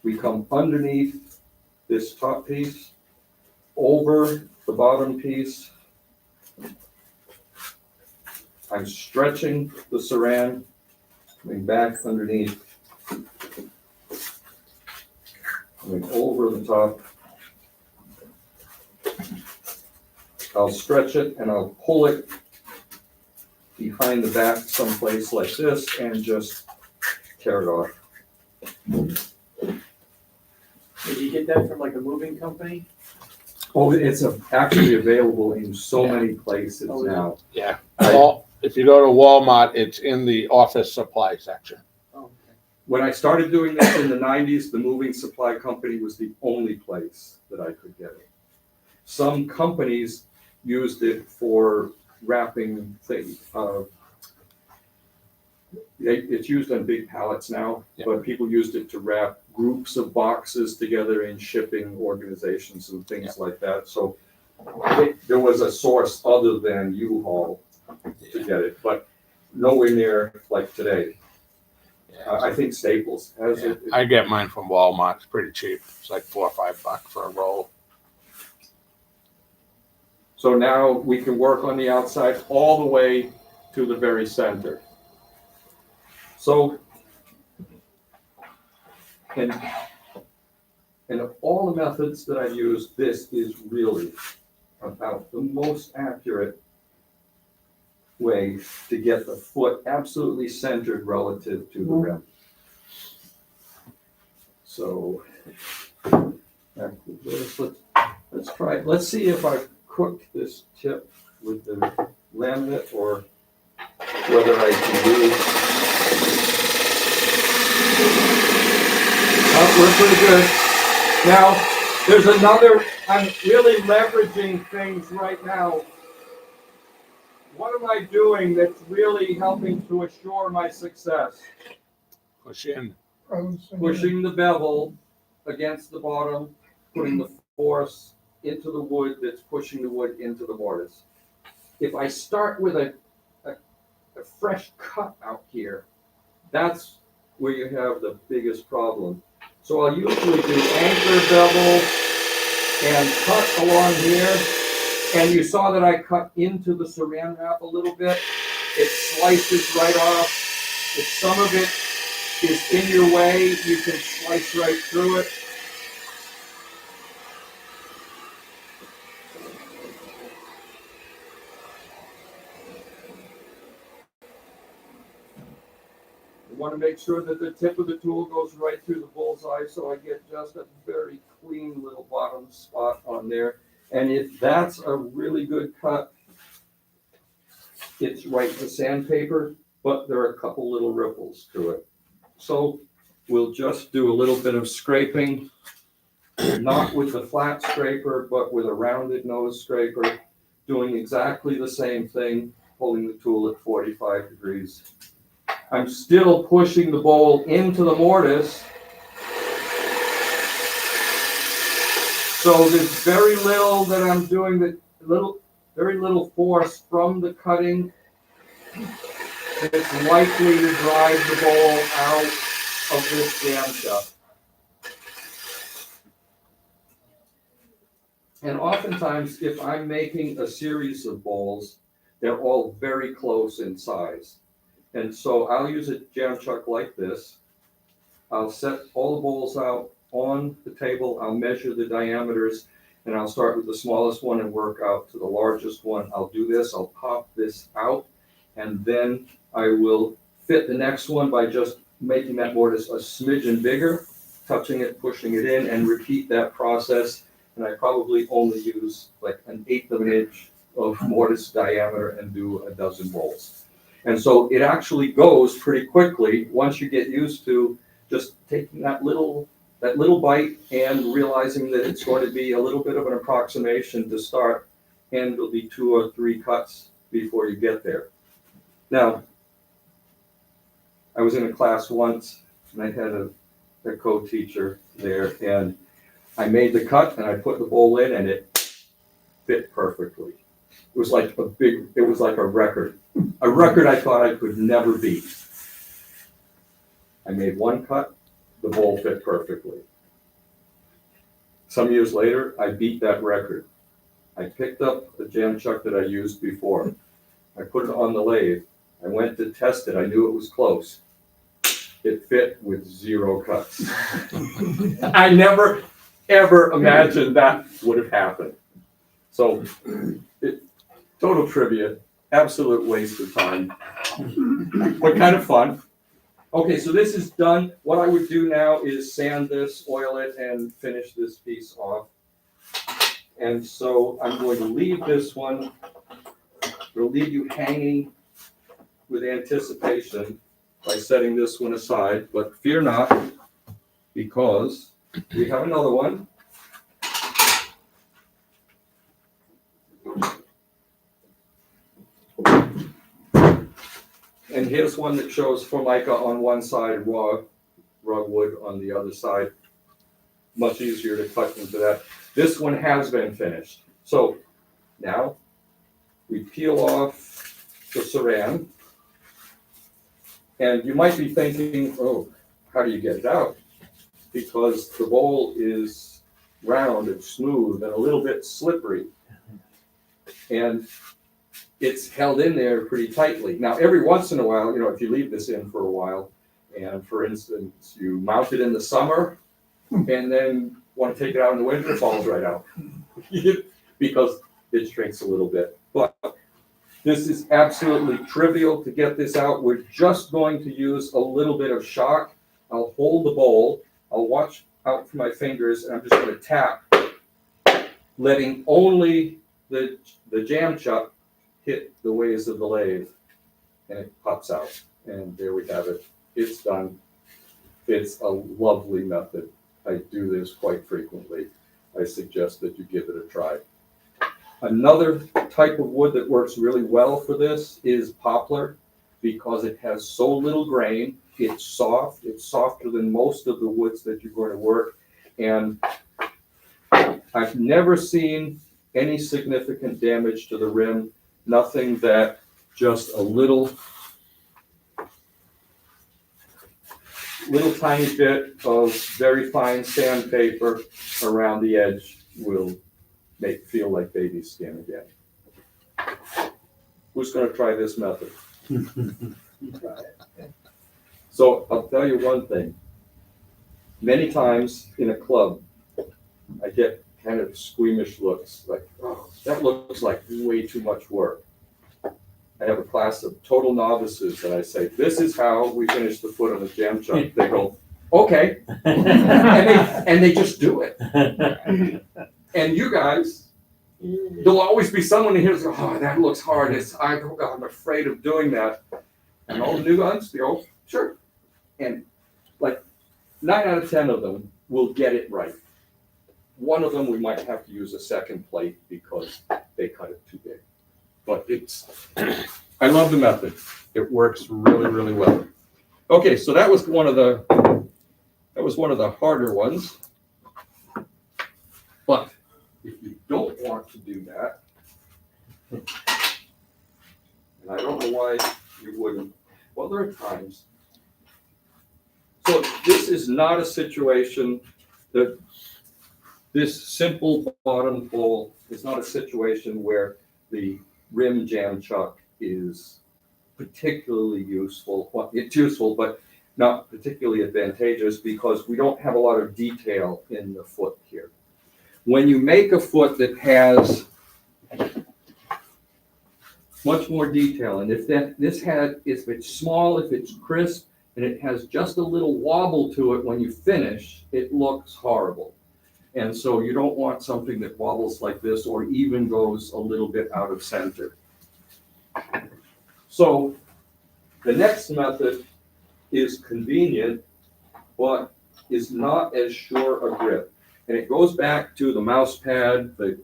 we come underneath this top piece, over the bottom piece. I'm stretching the saran, coming back underneath, coming over the top. I'll stretch it and I'll pull it behind the back someplace like this and just tear it off. Did you get that from like a moving company? Oh, it's actually available in so many places Oh, is it? now. Yeah. Well, if you go to Walmart, it's in the office supply section. Oh, okay. When I started doing this in the 90s, the moving supply company was the only place that I could get it. Some companies used it for wrapping things. It's used on big pallets now, but people used it to wrap groups of boxes together in shipping organizations and things like that. So there was a source other than U-Haul to get it, but nowhere near like today. I think Staples has it. I get mine from Walmart. It's pretty cheap. It's like $4 or $5 for a roll. So now we can work on the outside all the way to the very center. So, and of all the methods that I use, this is really about the most accurate way to get the foot absolutely centered relative to the rim. So, let's try it. Let's see if I cook this tip with the laminate or whether I can use. Oh, we're pretty good. Now, there's another, I'm really leveraging things right now. What am I doing that's really helping to assure my success? Push in. Pushing the bevel against the bottom, putting the force into the wood that's pushing the wood into the mortise. If I start with a fresh cut out here, that's where you have the biggest problem. So I'll usually do anchor bevel and cut along here. And you saw that I cut into the saran wrap a little bit. It slices right off. If some of it is in your way, you can slice right through it. You want to make sure that the tip of the tool goes right through the bullseye, so I get just a very clean little bottom spot on there. And if that's a really good cut, it's right to sandpaper, but there are a couple little ripples to it. So we'll just do a little bit of scraping, not with the flat scraper, but with a rounded nose scraper, doing exactly the same thing, holding the tool at 45 degrees. I'm still pushing the bowl into the mortise. So there's very little that I'm doing, very little force from the cutting that's likely to drive the bowl out of this jam shop. And oftentimes, if I'm making a series of bowls, They're all very close in size. And so I'll use a jam chuck like this. I'll set all the bowls out on the table. I'll measure the diameters, and I'll start with the smallest one and work out to the largest one. I'll do this, I'll pop this out, and then I will fit the next one by just making that mortise a smidgen bigger, touching it, pushing it in, and repeat that process. And I probably only use like 1/8 of an inch of mortise diameter and do a dozen bowls. And so it actually goes pretty quickly once you get used to just taking that little bite and realizing that it's going to be a little bit of an approximation to start, and it'll be 2 or 3 cuts before you get there. Now, I was in a class once, and I had a co-teacher there, and I made the cut, and I put the bowl in, and it fit perfectly. It was like a record I thought I could never beat. I made one cut, the bowl fit perfectly. Some years later, I beat that record. I picked up the jam chuck that I used before. I put it on the lathe. I went to test it. I knew it was close. It fit with 0 cuts. I never, ever imagined that would have happened. So, total trivia, absolute waste of time, but kind of fun. Okay, so this is done. What I would do now is sand this, oil it, and finish this piece off. And so I'm going to leave this one, we'll leave you hanging with anticipation by setting this one aside, but fear not, because we have another one. And here's one that shows Formica on one side, raw wood on the other side. Much easier to cut into that. This one has been finished. So now we peel off the saran. And you might be thinking, oh, how do you get it out? Because the bowl is round and smooth and a little bit slippery. And it's held in there pretty tightly. Now, every once in a while, if you leave this in for a while, and for instance, you mount it in the summer, and then want to take it out in the winter, it falls right out. Because it shrinks a little bit. But this is absolutely trivial to get this out. We're just going to use a little bit of shock. I'll hold the bowl, I'll watch out for my fingers, and I'm just going to tap, letting only the jam chuck hit the ways of the lathe, and it pops out. And there we have it. It's done. It's a lovely method. I do this quite frequently. I suggest that you give it a try. Another type of wood that works really well for this is poplar, because it has so little grain. It's soft. It's softer than most of the woods that you're going to work. And I've never seen any significant damage to the rim. Nothing that just a little tiny bit of very fine sandpaper around the edge will feel like baby skin again. Who's going to try this method? So I'll tell you one thing. Many times in a club, I get kind of squeamish looks, like, oh, that looks like way too much work. I have a class of total novices, and I say, this is how we finish the foot on the jam chuck. They go, okay. and they just do it. And you guys, there'll always be someone in here who's like, oh, that looks hard. I'm afraid of doing that. And all the new ones, they go, sure. And like 9 out of 10 of them will get it right. One of them we might have to use a second plate because they cut it too big. But I love the method. It works really, really well. Okay, so that was one of the harder ones. But if you don't want to do that, and I don't know why you wouldn't, well, there are times. So this is not a situation that this simple bottom bowl is not a situation where the rim jam chuck is particularly useful. Well, it's useful, but not particularly advantageous because we don't have a lot of detail in the foot here. When you make a foot that has much more detail, and if it's small, if it's crisp, and it has just a little wobble to it when you finish, it looks horrible. And so you don't want something that wobbles like this or even goes a little bit out of center. So the next method is convenient, but is not as sure a grip. And it goes back to the mouse pad, the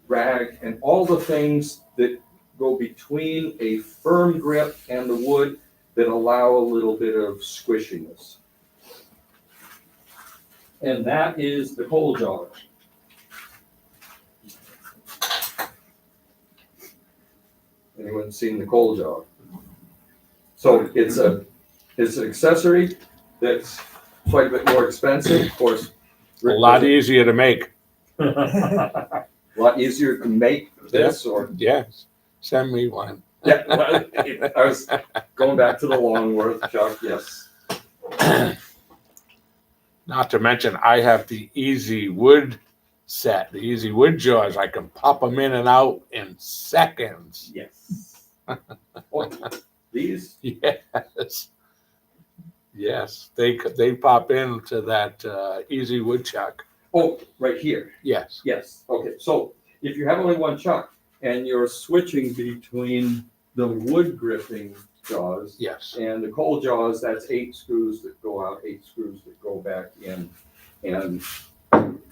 rag, and all the things that go between a firm grip and the wood that allow a little bit of squishiness. And that is the coal jar. Anyone seen the coal jar? So it's an accessory that's quite a bit more expensive, of course. A lot easier to make. A lot easier to make this, or Yes, send me one. yeah. I was going back to the Longworth chuck. Yes. Not to mention, I have the Easy Wood set, the Easy Wood jaws. I can pop them in and out in seconds. Yes. Oh, these. Yes. Yes, they pop into that Easy Wood chuck. Oh, right here. Yes. Yes. Okay. So if you have only one chuck and you're switching between the wood gripping jaws Yes. and the coal jaws, that's 8 screws that go out, 8 screws that go back in. And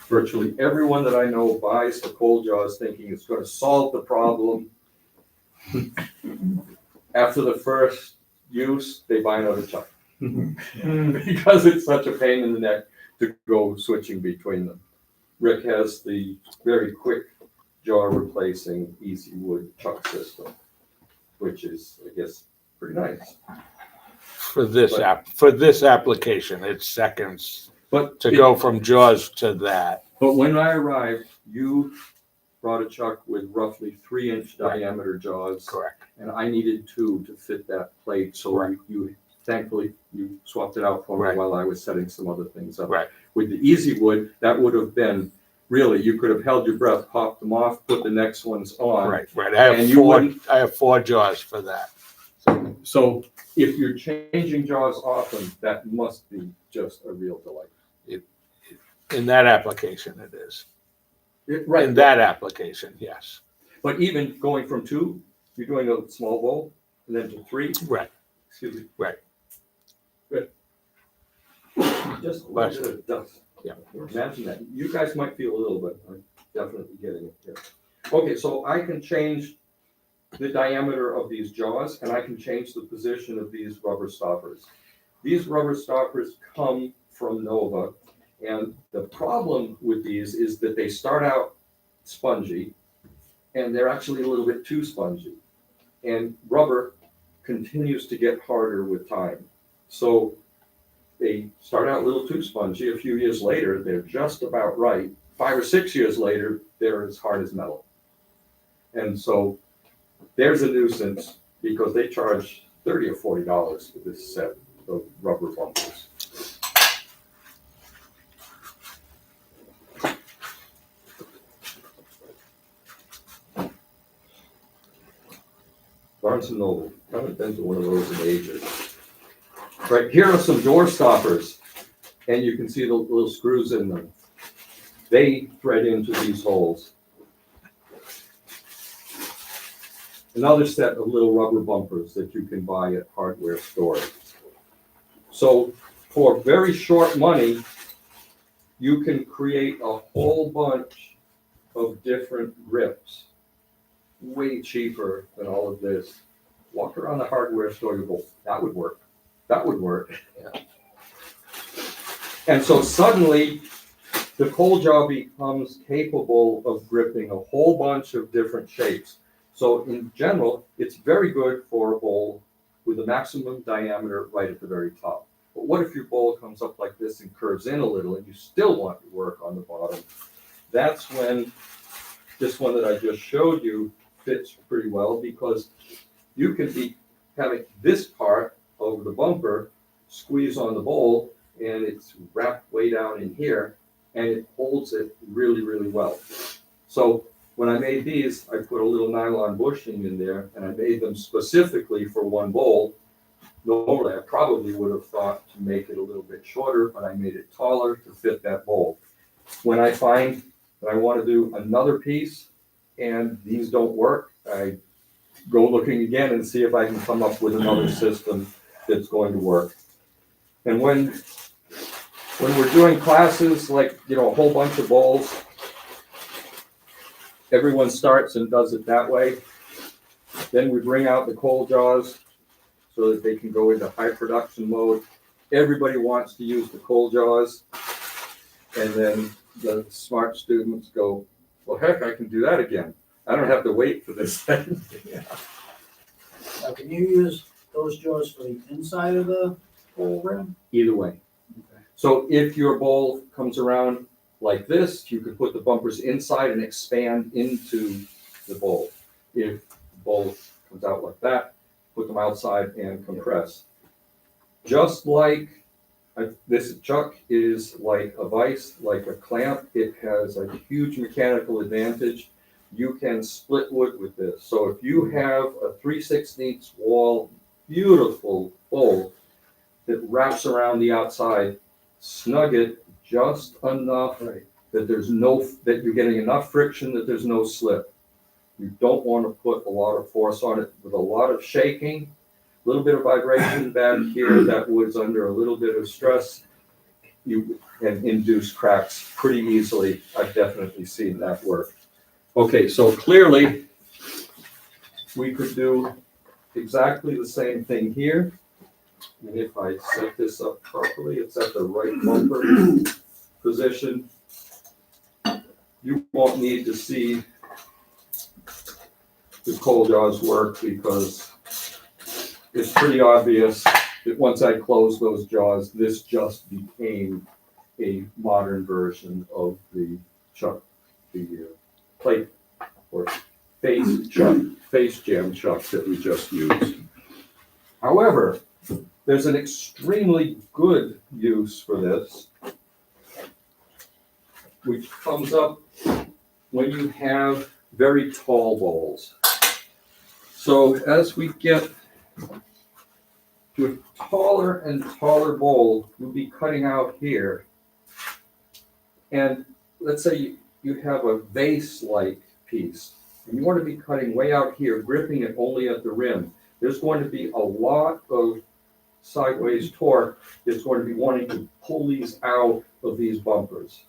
virtually everyone that I know buys the coal jaws thinking it's going to solve the problem. After the first use, they buy another chuck because it's such a pain in the neck to go switching between them. Rick has the very quick jar replacing Easy Wood chuck system, which is, I guess, pretty nice. For this application, it's seconds But go from jaws to that. But when I arrived, you brought a chuck with roughly 3-inch diameter jaws. Correct. And I needed 2 to fit that plate. So you thankfully you swapped it out for me while I was setting some other things up. Right. With the Easy Wood, that would have been really, you could have held your breath, popped them off, put the next ones on. Right. I have 4 jaws for that. So if you're changing jaws often, that must be just a real delight. In that application, it is. Right. In that application, yes. But even going from 2, you're doing a small bowl, and then to 3. Right. Excuse me. Right. Good. Just a little bit of dust. Yeah. Imagine that. You guys might feel a little bit. I'm definitely getting it here. Okay, so I can change the diameter of these jaws, and I can change the position of these rubber stoppers. These rubber stoppers come from Nova, and the problem with these is that they start out spongy, and they're actually a little bit too spongy. And rubber continues to get harder with time. So they start out a little too spongy. A few years later, they're just about right. 5 or 6 years later, they're as hard as metal. And so there's a nuisance because they charge $30 or $40 for this set of rubber bumpers. Barnes & Noble. I haven't been to one of those in ages. Right, here are some door stoppers, and you can see the little screws in them. They thread into these holes. Another set of little rubber bumpers that you can buy at hardware stores. So for very short money, you can create a whole bunch of different grips, way cheaper than all of this. Walk around the hardware store, you go, that would work. That would work. Yeah. And so suddenly, the coal jaw becomes capable of gripping a whole bunch of different shapes. So in general, it's very good for a bowl with a maximum diameter right at the very top. But what if your bowl comes up like this and curves in a little and you still want to work on the bottom? That's when this one that I just showed you fits pretty well because you could be having this part over the bumper squeeze on the bowl and it's wrapped way down in here and it holds it really, really well. So when I made these, I put a little nylon bushing in there and I made them specifically for one bowl. Normally, I probably would have thought to make it a little bit shorter, but I made it taller to fit that bowl. When I find that I want to do another piece and these don't work, I go looking again and see if I can come up with another system that's going to work. And when we're doing classes, like, you know, a whole bunch of bowls, everyone starts and does it that way. Then we bring out the coal jaws so that they can go into high production mode. Everybody wants to use the coal jaws. And then the smart students go, well, heck, I can do that again. I don't have to wait for this thing. Now, can you use those jaws for the inside of the bowl rim? Either way. Okay. So if your bowl comes around like this, you can put the bumpers inside and expand into the bowl. If the bowl comes out like that, put them outside and compress. Just like this chuck is like a vise, like a clamp. It has a huge mechanical advantage. You can split wood with this. So if you have a 3/16 wall, beautiful bowl that wraps around the outside, snug it just enough that that you're getting enough friction that there's no slip. You don't want to put a lot of force on it with a lot of shaking, a little bit of vibration back here. That wood's under a little bit of stress. You can induce cracks pretty easily. I've definitely seen that work. Okay, so clearly we could do exactly the same thing here. And if I set this up properly, it's at the right bumper position. You won't need to see the coal jaws work because it's pretty obvious that once I close those jaws, this just became a modern version of the chuck, the plate or face jam chuck that we just used. However, there's an extremely good use for this, which comes up when you have very tall bowls. So as we get to a taller and taller bowl, you'll be cutting out here. And let's say you have a vase-like piece, and you want to be cutting way out here, gripping it only at the rim. There's going to be a lot of sideways torque that's going to be wanting to pull these out of these bumpers.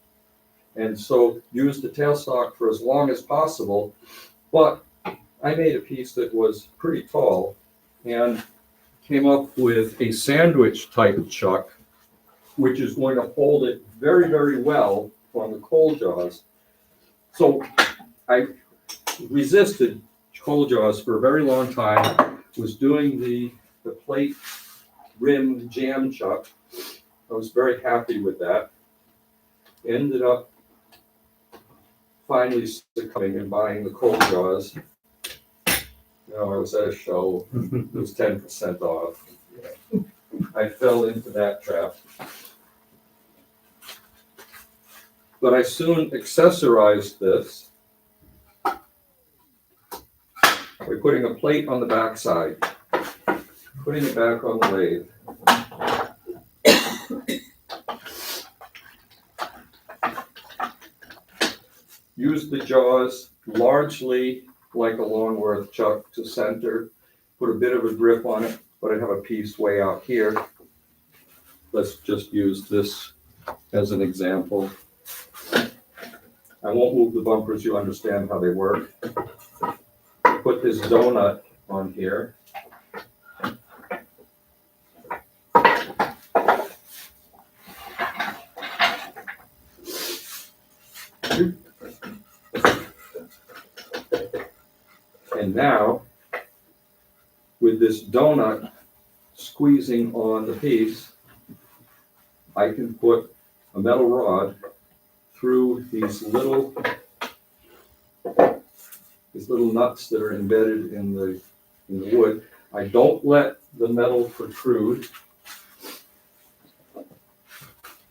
And so use the tailstock for as long as possible, but I made a piece that was pretty tall and came up with a sandwich type chuck, which is going to hold it very, very well on the coal jaws. So I resisted coal jaws for a very long time, was doing the plate rim jam chuck. I was very happy with that. Ended up finally succumbing and buying the coal jaws. You know, I was at a show, it was 10% off. I fell into that trap. But I soon accessorized this by putting a plate on the back side, putting it back on the lathe. Use the jaws largely like a Longworth chuck to center, put a bit of a grip on it, but I have a piece way out here. Let's just use this as an example. I won't move the bumpers, you understand how they work. Put this donut on here. And now, with this donut squeezing on the piece, I can put a metal rod through these little these little nuts that are embedded in the wood. I don't let the metal protrude.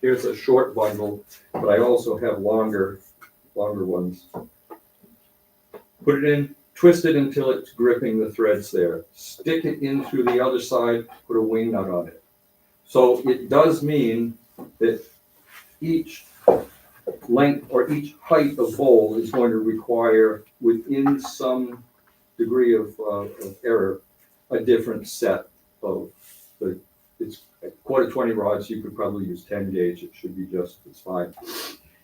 Here's a short bundle, but I also have longer ones. Put it in, twist it until it's gripping the threads there. Stick it in through the other side, put a wing nut on it. So it does mean that each length or each height of bowl is going to require, within some degree of error, a different set of it's quarter 20 rods. You could probably use 10 gauge. It should be just as fine.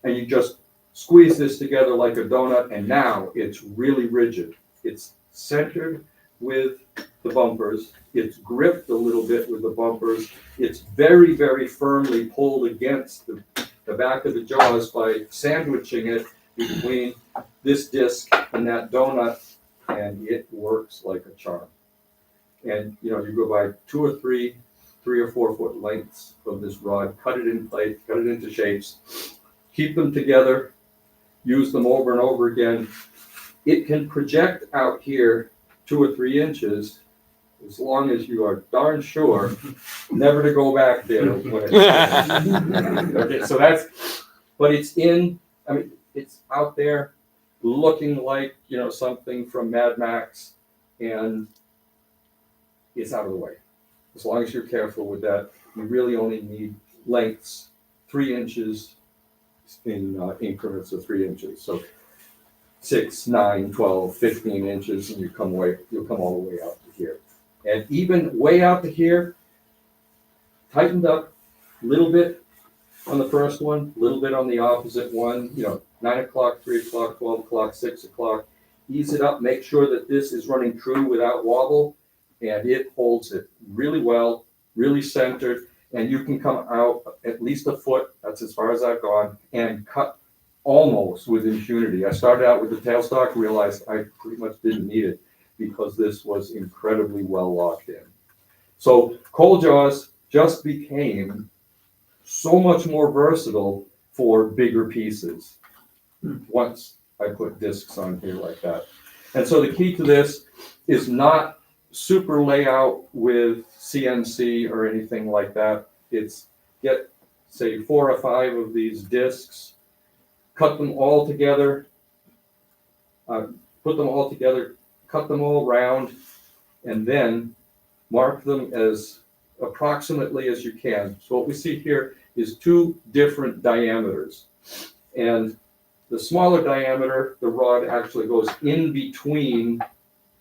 And you just squeeze this together like a donut, and now it's really rigid. It's centered with the bumpers. It's gripped a little bit with the bumpers. It's very, very firmly pulled against the back of the jaws by sandwiching it between this disc and that donut, and it works like a charm. And you go by 2 or 3 or 4 foot lengths of this rod, cut it in place, cut it into shapes, keep them together, use them over and over again. It can project out here 2 or 3 inches, as long as you are darn sure never to go back there when it's okay, so but it's out there looking like, something from Mad Max, and it's out of the way. As long as you're careful with that, you really only need lengths 3 inches in increments of 3 inches. So 6, 9, 12, 15 inches, and you'll come all the way out to here. And even way out to here, tightened up a little bit on the first one, a little bit on the opposite one, 9 o'clock, 3 o'clock, 12 o'clock, 6 o'clock. Ease it up, make sure that this is running true without wobble, and it holds it really well, really centered, and you can come out at least a foot, that's as far as I've gone, and cut almost with impunity. I started out with the tailstock, realized I pretty much didn't need it because this was incredibly well locked in. So cold jaws just became so much more versatile for bigger pieces once I put discs on here like that. And so the key to this is not super layout with CNC or anything like that. It's get, say, 4 or 5 of these discs, cut them all together, put them all together, cut them all round, and then mark them as approximately as you can. So what we see here is 2 different diameters. And the smaller diameter, the rod actually goes in between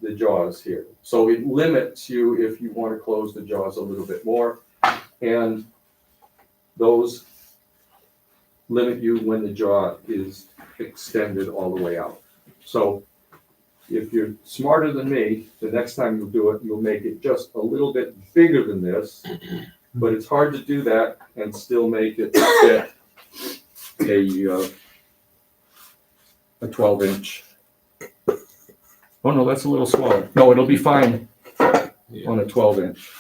the jaws here. So it limits you if you want to close the jaws a little bit more. And those limit you when the jaw is extended all the way out. So if you're smarter than me, the next time you do it, you'll make it just a little bit bigger than this. But it's hard to do that and still make it fit a 12-inch. Oh no, that's a little smaller. No, it'll be fine on a 12-inch.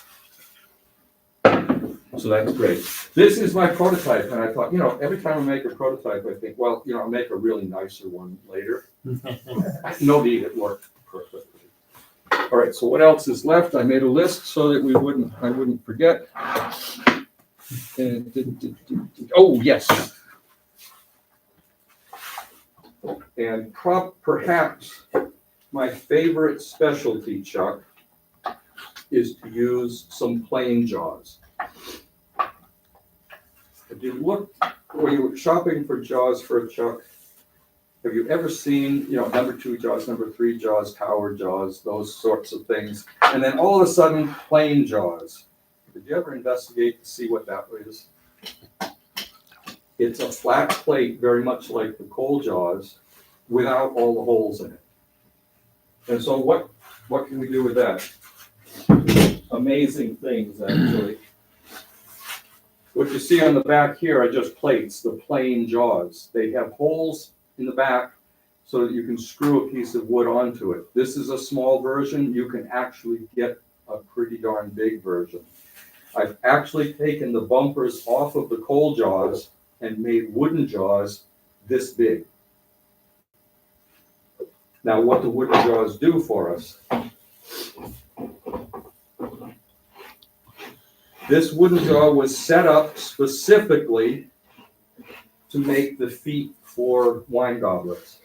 So that's great. This is my prototype, and I thought, every time I make a prototype, I think, well, I'll make a really nicer one later. No need, it worked perfectly. All right, so what else is left? I made a list so that I wouldn't forget. Oh, yes. And perhaps my favorite specialty, Chuck, is to use some plain jaws. If you look, when you were shopping for jaws for a chuck, have you ever seen, number 2 jaws, number 3 jaws, tower jaws, those sorts of things, and then all of a sudden, plain jaws? Did you ever investigate to see what that is? It's a flat plate, very much like the coal jaws, without all the holes in it. And so what can we do with that? Amazing things, actually. What you see on the back here are just plates, the plain jaws. They have holes in the back so that you can screw a piece of wood onto it. This is a small version. You can actually get a pretty darn big version. I've actually taken the bumpers off of the coal jaws and made wooden jaws this big. Now, what the wooden jaws do for us. This wooden jaw was set up specifically to make the feet for wine goblets.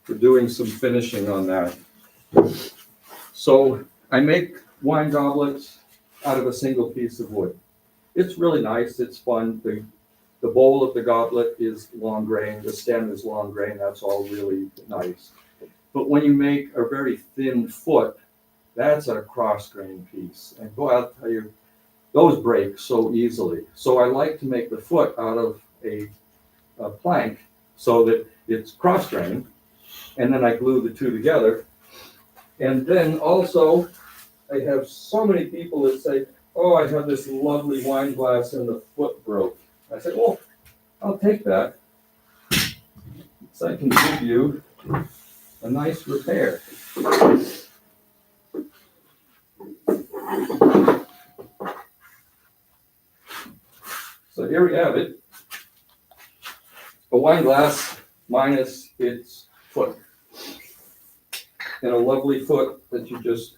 We're doing some finishing on that. So I make wine goblets out of a single piece of wood. It's really nice, it's fun. The bowl of the goblet is long grain, the stem is long grain, that's all really nice. But when you make a very thin foot, that's a cross grain piece. And boy, I'll tell you, those break so easily. So I like to make the foot out of a plank so that it's cross grain. And then I glue the two together. And then also, I have so many people that say, oh, I have this lovely wine glass and the foot broke. I say, well, I'll take that. So I can give you a nice repair. So here we have it. A wine glass minus its foot. And a lovely foot that you just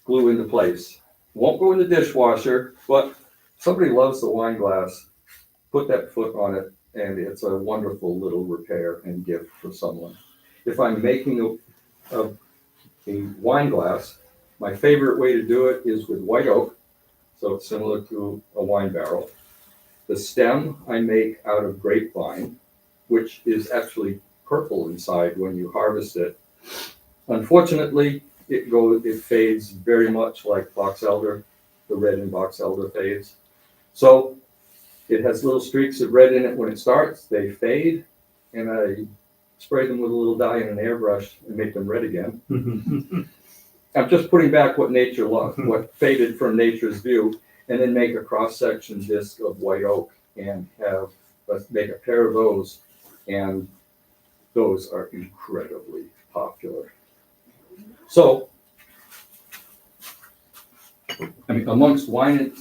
glue into place. Won't go in the dishwasher, but somebody loves the wine glass. Put that foot on it, and it's a wonderful little repair and gift for someone. If I'm making a wine glass, my favorite way to do it is with white oak, so it's similar to a wine barrel. The stem I make out of grapevine, which is actually purple inside when you harvest it. Unfortunately, it fades very much like box elder. The red in box elder fades. So it has little streaks of red in it when it starts. They fade, and I spray them with a little dye and an airbrush and make them red again. I'm just putting back what nature lost, what faded from nature's view, and then make a cross-section disc of white oak and make a pair of those, and those are incredibly popular. So, I mean, amongst wine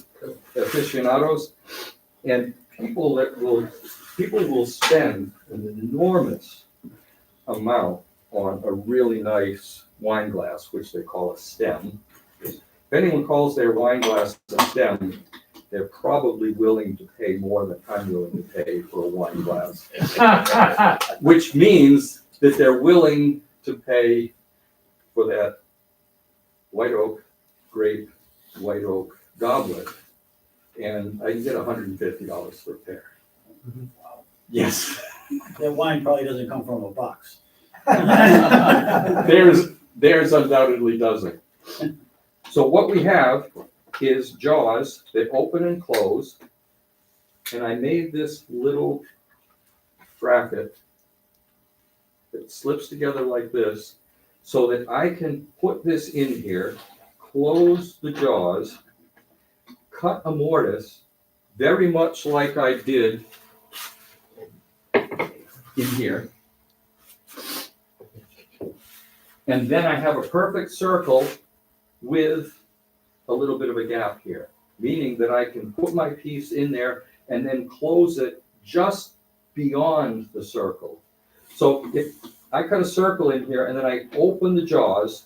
aficionados and people will spend an enormous amount on a really nice wine glass, which they call a stem. If anyone calls their wine glass a stem, they're probably willing to pay more than I'm willing to pay for a wine glass. Which means that they're willing to pay for that white oak grape, white oak goblet. And I can get $150 for a pair. Wow. Yes. That wine probably doesn't come from a box. Theirs undoubtedly doesn't. So what we have is jaws that open and close. And I made this little bracket that slips together like this so that I can put this in here, close the jaws, cut a mortise, very much like I did in here. And then I have a perfect circle with a little bit of a gap here, meaning that I can put my piece in there and then close it just beyond the circle. So if I cut a circle in here and then I open the jaws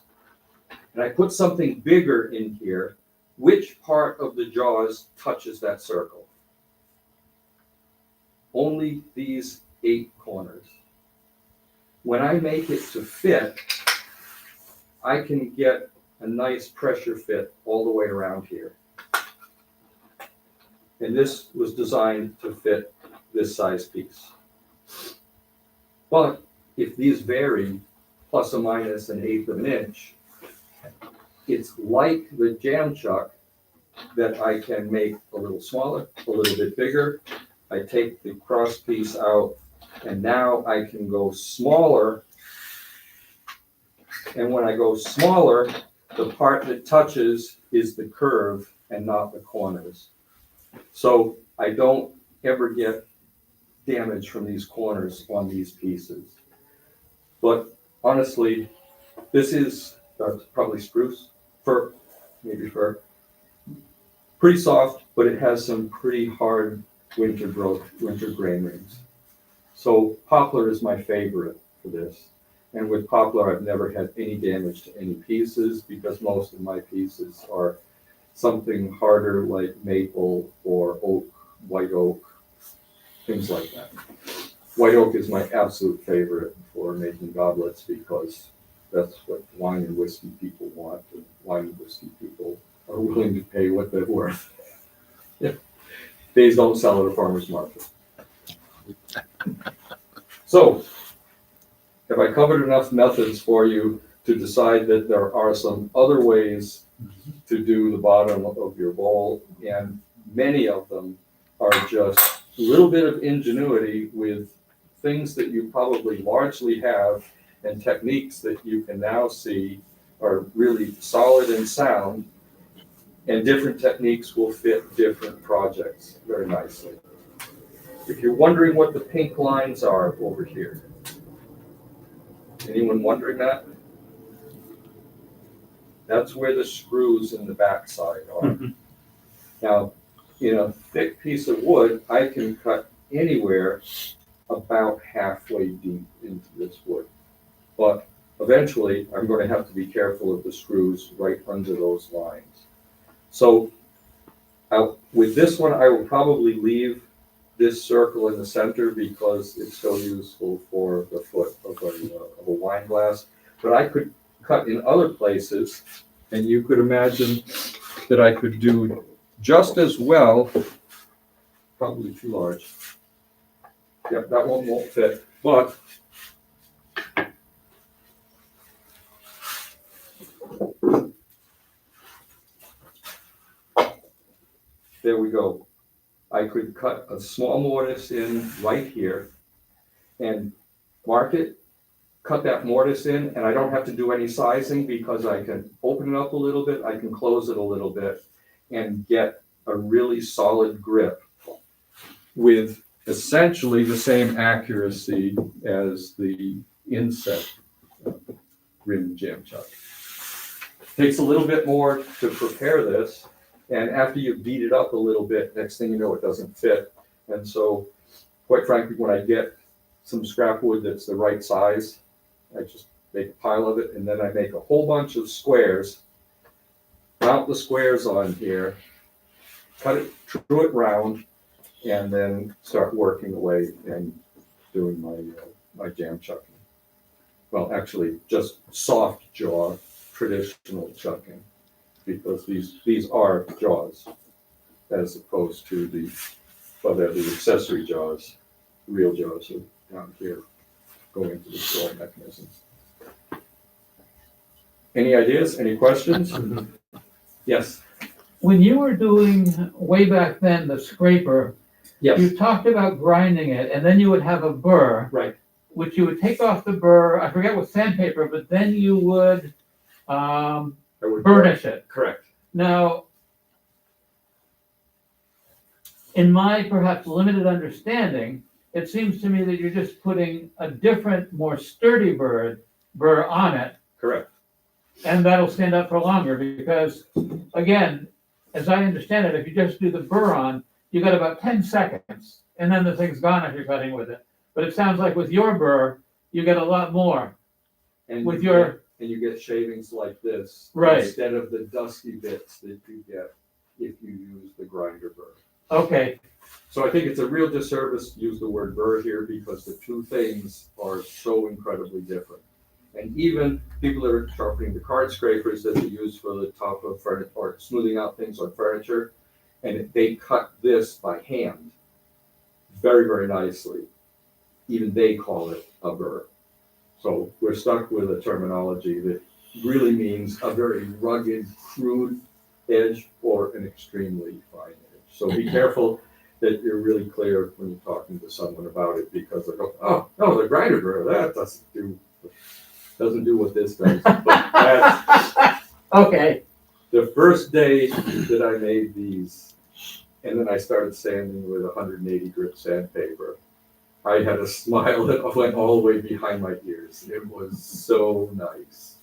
and I put something bigger in here, which part of the jaws touches that circle? Only these 8 corners. When I make it to fit, I can get a nice pressure fit all the way around here. And this was designed to fit this size piece. But if these vary plus or minus 1/8 of an inch, it's like the jam chuck that I can make a little smaller, a little bit bigger. I take the cross piece out, and now I can go smaller. And when I go smaller, the part that touches is the curve and not the corners. So I don't ever get damage from these corners on these pieces. But honestly, this is probably spruce, fir, maybe fir. Pretty soft, but it has some pretty hard winter growth, winter grain rings. So poplar is my favorite. for this. And with poplar, I've never had any damage to any pieces because most of my pieces are something harder like maple or oak, white oak, things like that. White oak is my absolute favorite for making goblets because that's what wine and whiskey people want, and wine and whiskey people are willing to pay what they're worth. These don't sell at a farmer's market. So, have I covered enough methods for you to decide that there are some other ways to do the bottom of your bowl? And many of them are just a little bit of ingenuity with things that you probably largely have and techniques that you can now see are really solid and sound, and different techniques will fit different projects very nicely. If you're wondering what the pink lines are over here, anyone wondering that? That's where the screws in the backside are. Now, in a thick piece of wood, I can cut anywhere about halfway deep into this wood. But eventually, I'm going to have to be careful of the screws right under those lines. So with this one, I will probably leave this circle in the center because it's so useful for the foot of a wine glass. But I could cut in other places, and you could imagine that I could do just as well, probably too large. Yep, that one won't fit, but there we go. I could cut a small mortise in right here and mark it, cut that mortise in, and I don't have to do any sizing because I can open it up a little bit, I can close it a little bit, and get a really solid grip with essentially the same accuracy as the inset rim jam chuck. Takes a little bit more to prepare this, and after you beat it up a little bit, next thing you know, it doesn't fit. And so, quite frankly, when I get some scrap wood that's the right size, I just make a pile of it, and then I make a whole bunch of squares, mount the squares on here, cut it, true it round, and then start working away and doing my jam chucking. Well, actually, just soft jaw, traditional chucking, because these are jaws, as opposed to they're the accessory jaws. The real jaws are down here, going into the scroll mechanism. Any ideas? Any questions? Yes. When you were doing way back then the scraper, Yes. you talked about grinding it, and then you would have a burr, Right. which you would take off the burr. I forget what sandpaper, but then you would burnish it. Correct. Now, in my perhaps limited understanding, it seems to me that you're just putting a different, more sturdy burr on it, Correct. and that'll stand up for longer because, again, as I understand it, if you just do the burr on, you got about 10 seconds, and then the thing's gone if you're cutting with it. But it sounds like with your burr, you get a lot more. And With you get shavings like this, Right. instead of the dusty bits that you get if you use the grinder burr. Okay, So I think it's a real disservice to use the word burr here because the two things are so incredibly different. And even people that are sharpening the card scrapers that they use for the top of furniture or smoothing out things on furniture, and they cut this by hand very, very nicely. Even they call it a burr. So we're stuck with a terminology that really means a very rugged, crude edge or an extremely fine edge. So be careful that you're really clear when you're talking to someone about it, because they go, oh, no, the grinder burr, that doesn't do what this does. But that's okay. the first day that I made these, and then I started sanding with 180 grit sandpaper, I had a smile that went all the way behind my ears. It was so nice.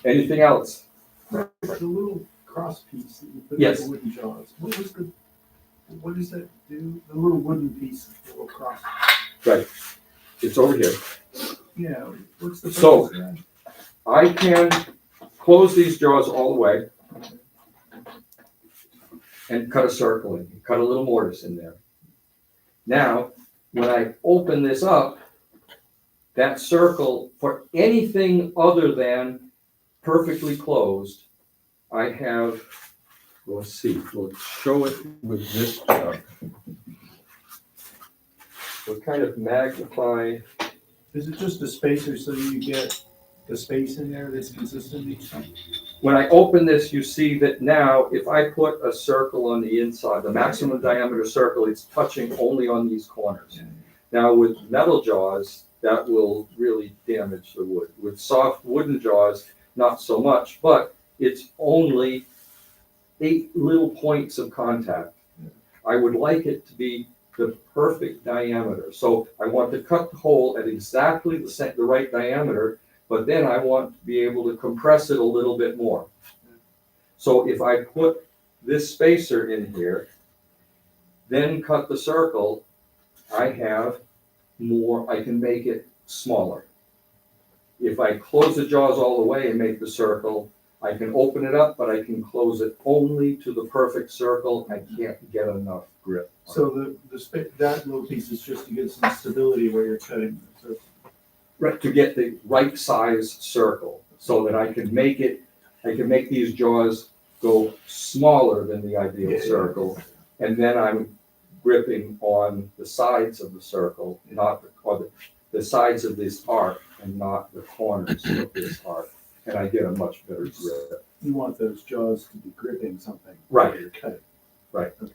Anything else? The little cross piece that you put Yes. in the wooden jaws. What does that do? The little wooden piece, the little cross. Right. It's over here. Yeah, what's the So- purpose of that? I can close these jaws all the way and cut a circle in, cut a little mortise in there. Now, when I open this up, that circle, for anything other than perfectly closed, I have, let's see, we'll show it with this jug. We'll kind of magnify. Is it just a spacer so you get the space in there that's consistent each time? When I open this, you see that now, if I put a circle on the inside, the maximum diameter circle, it's touching only on these corners. Now, with metal jaws, that will really damage the wood. With soft wooden jaws, not so much, but it's only 8 little points of contact. I would like it to be the perfect diameter. So I want to cut the hole at exactly the right diameter, but then I want to be able to compress it a little bit more. So if I put this spacer in here, then cut the circle, I have more, I can make it smaller. If I close the jaws all the way and make the circle, I can open it up, but I can close it only to the perfect circle. I can't get enough grip. So that little piece is just to get some stability where you're cutting. So Right, to get the right size circle, so that I can make these jaws go smaller than the ideal circle. And then I'm gripping on the sides of the circle, not the sides of this arc and not the corners of this arc. And I get a much better grip. you want those jaws to be gripping something. Right. While you're cutting. Right. Okay.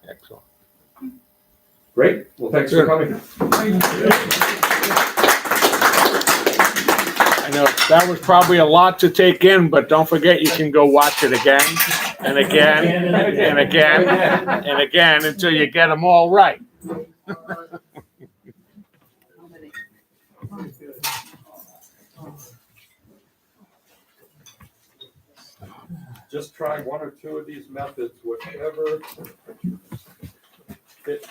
Excellent. Great, well, thanks for coming. I know that was probably a lot to take in, but don't forget you can go watch it again and again and again and again until you get them all right. Just try one or two of these methods, whatever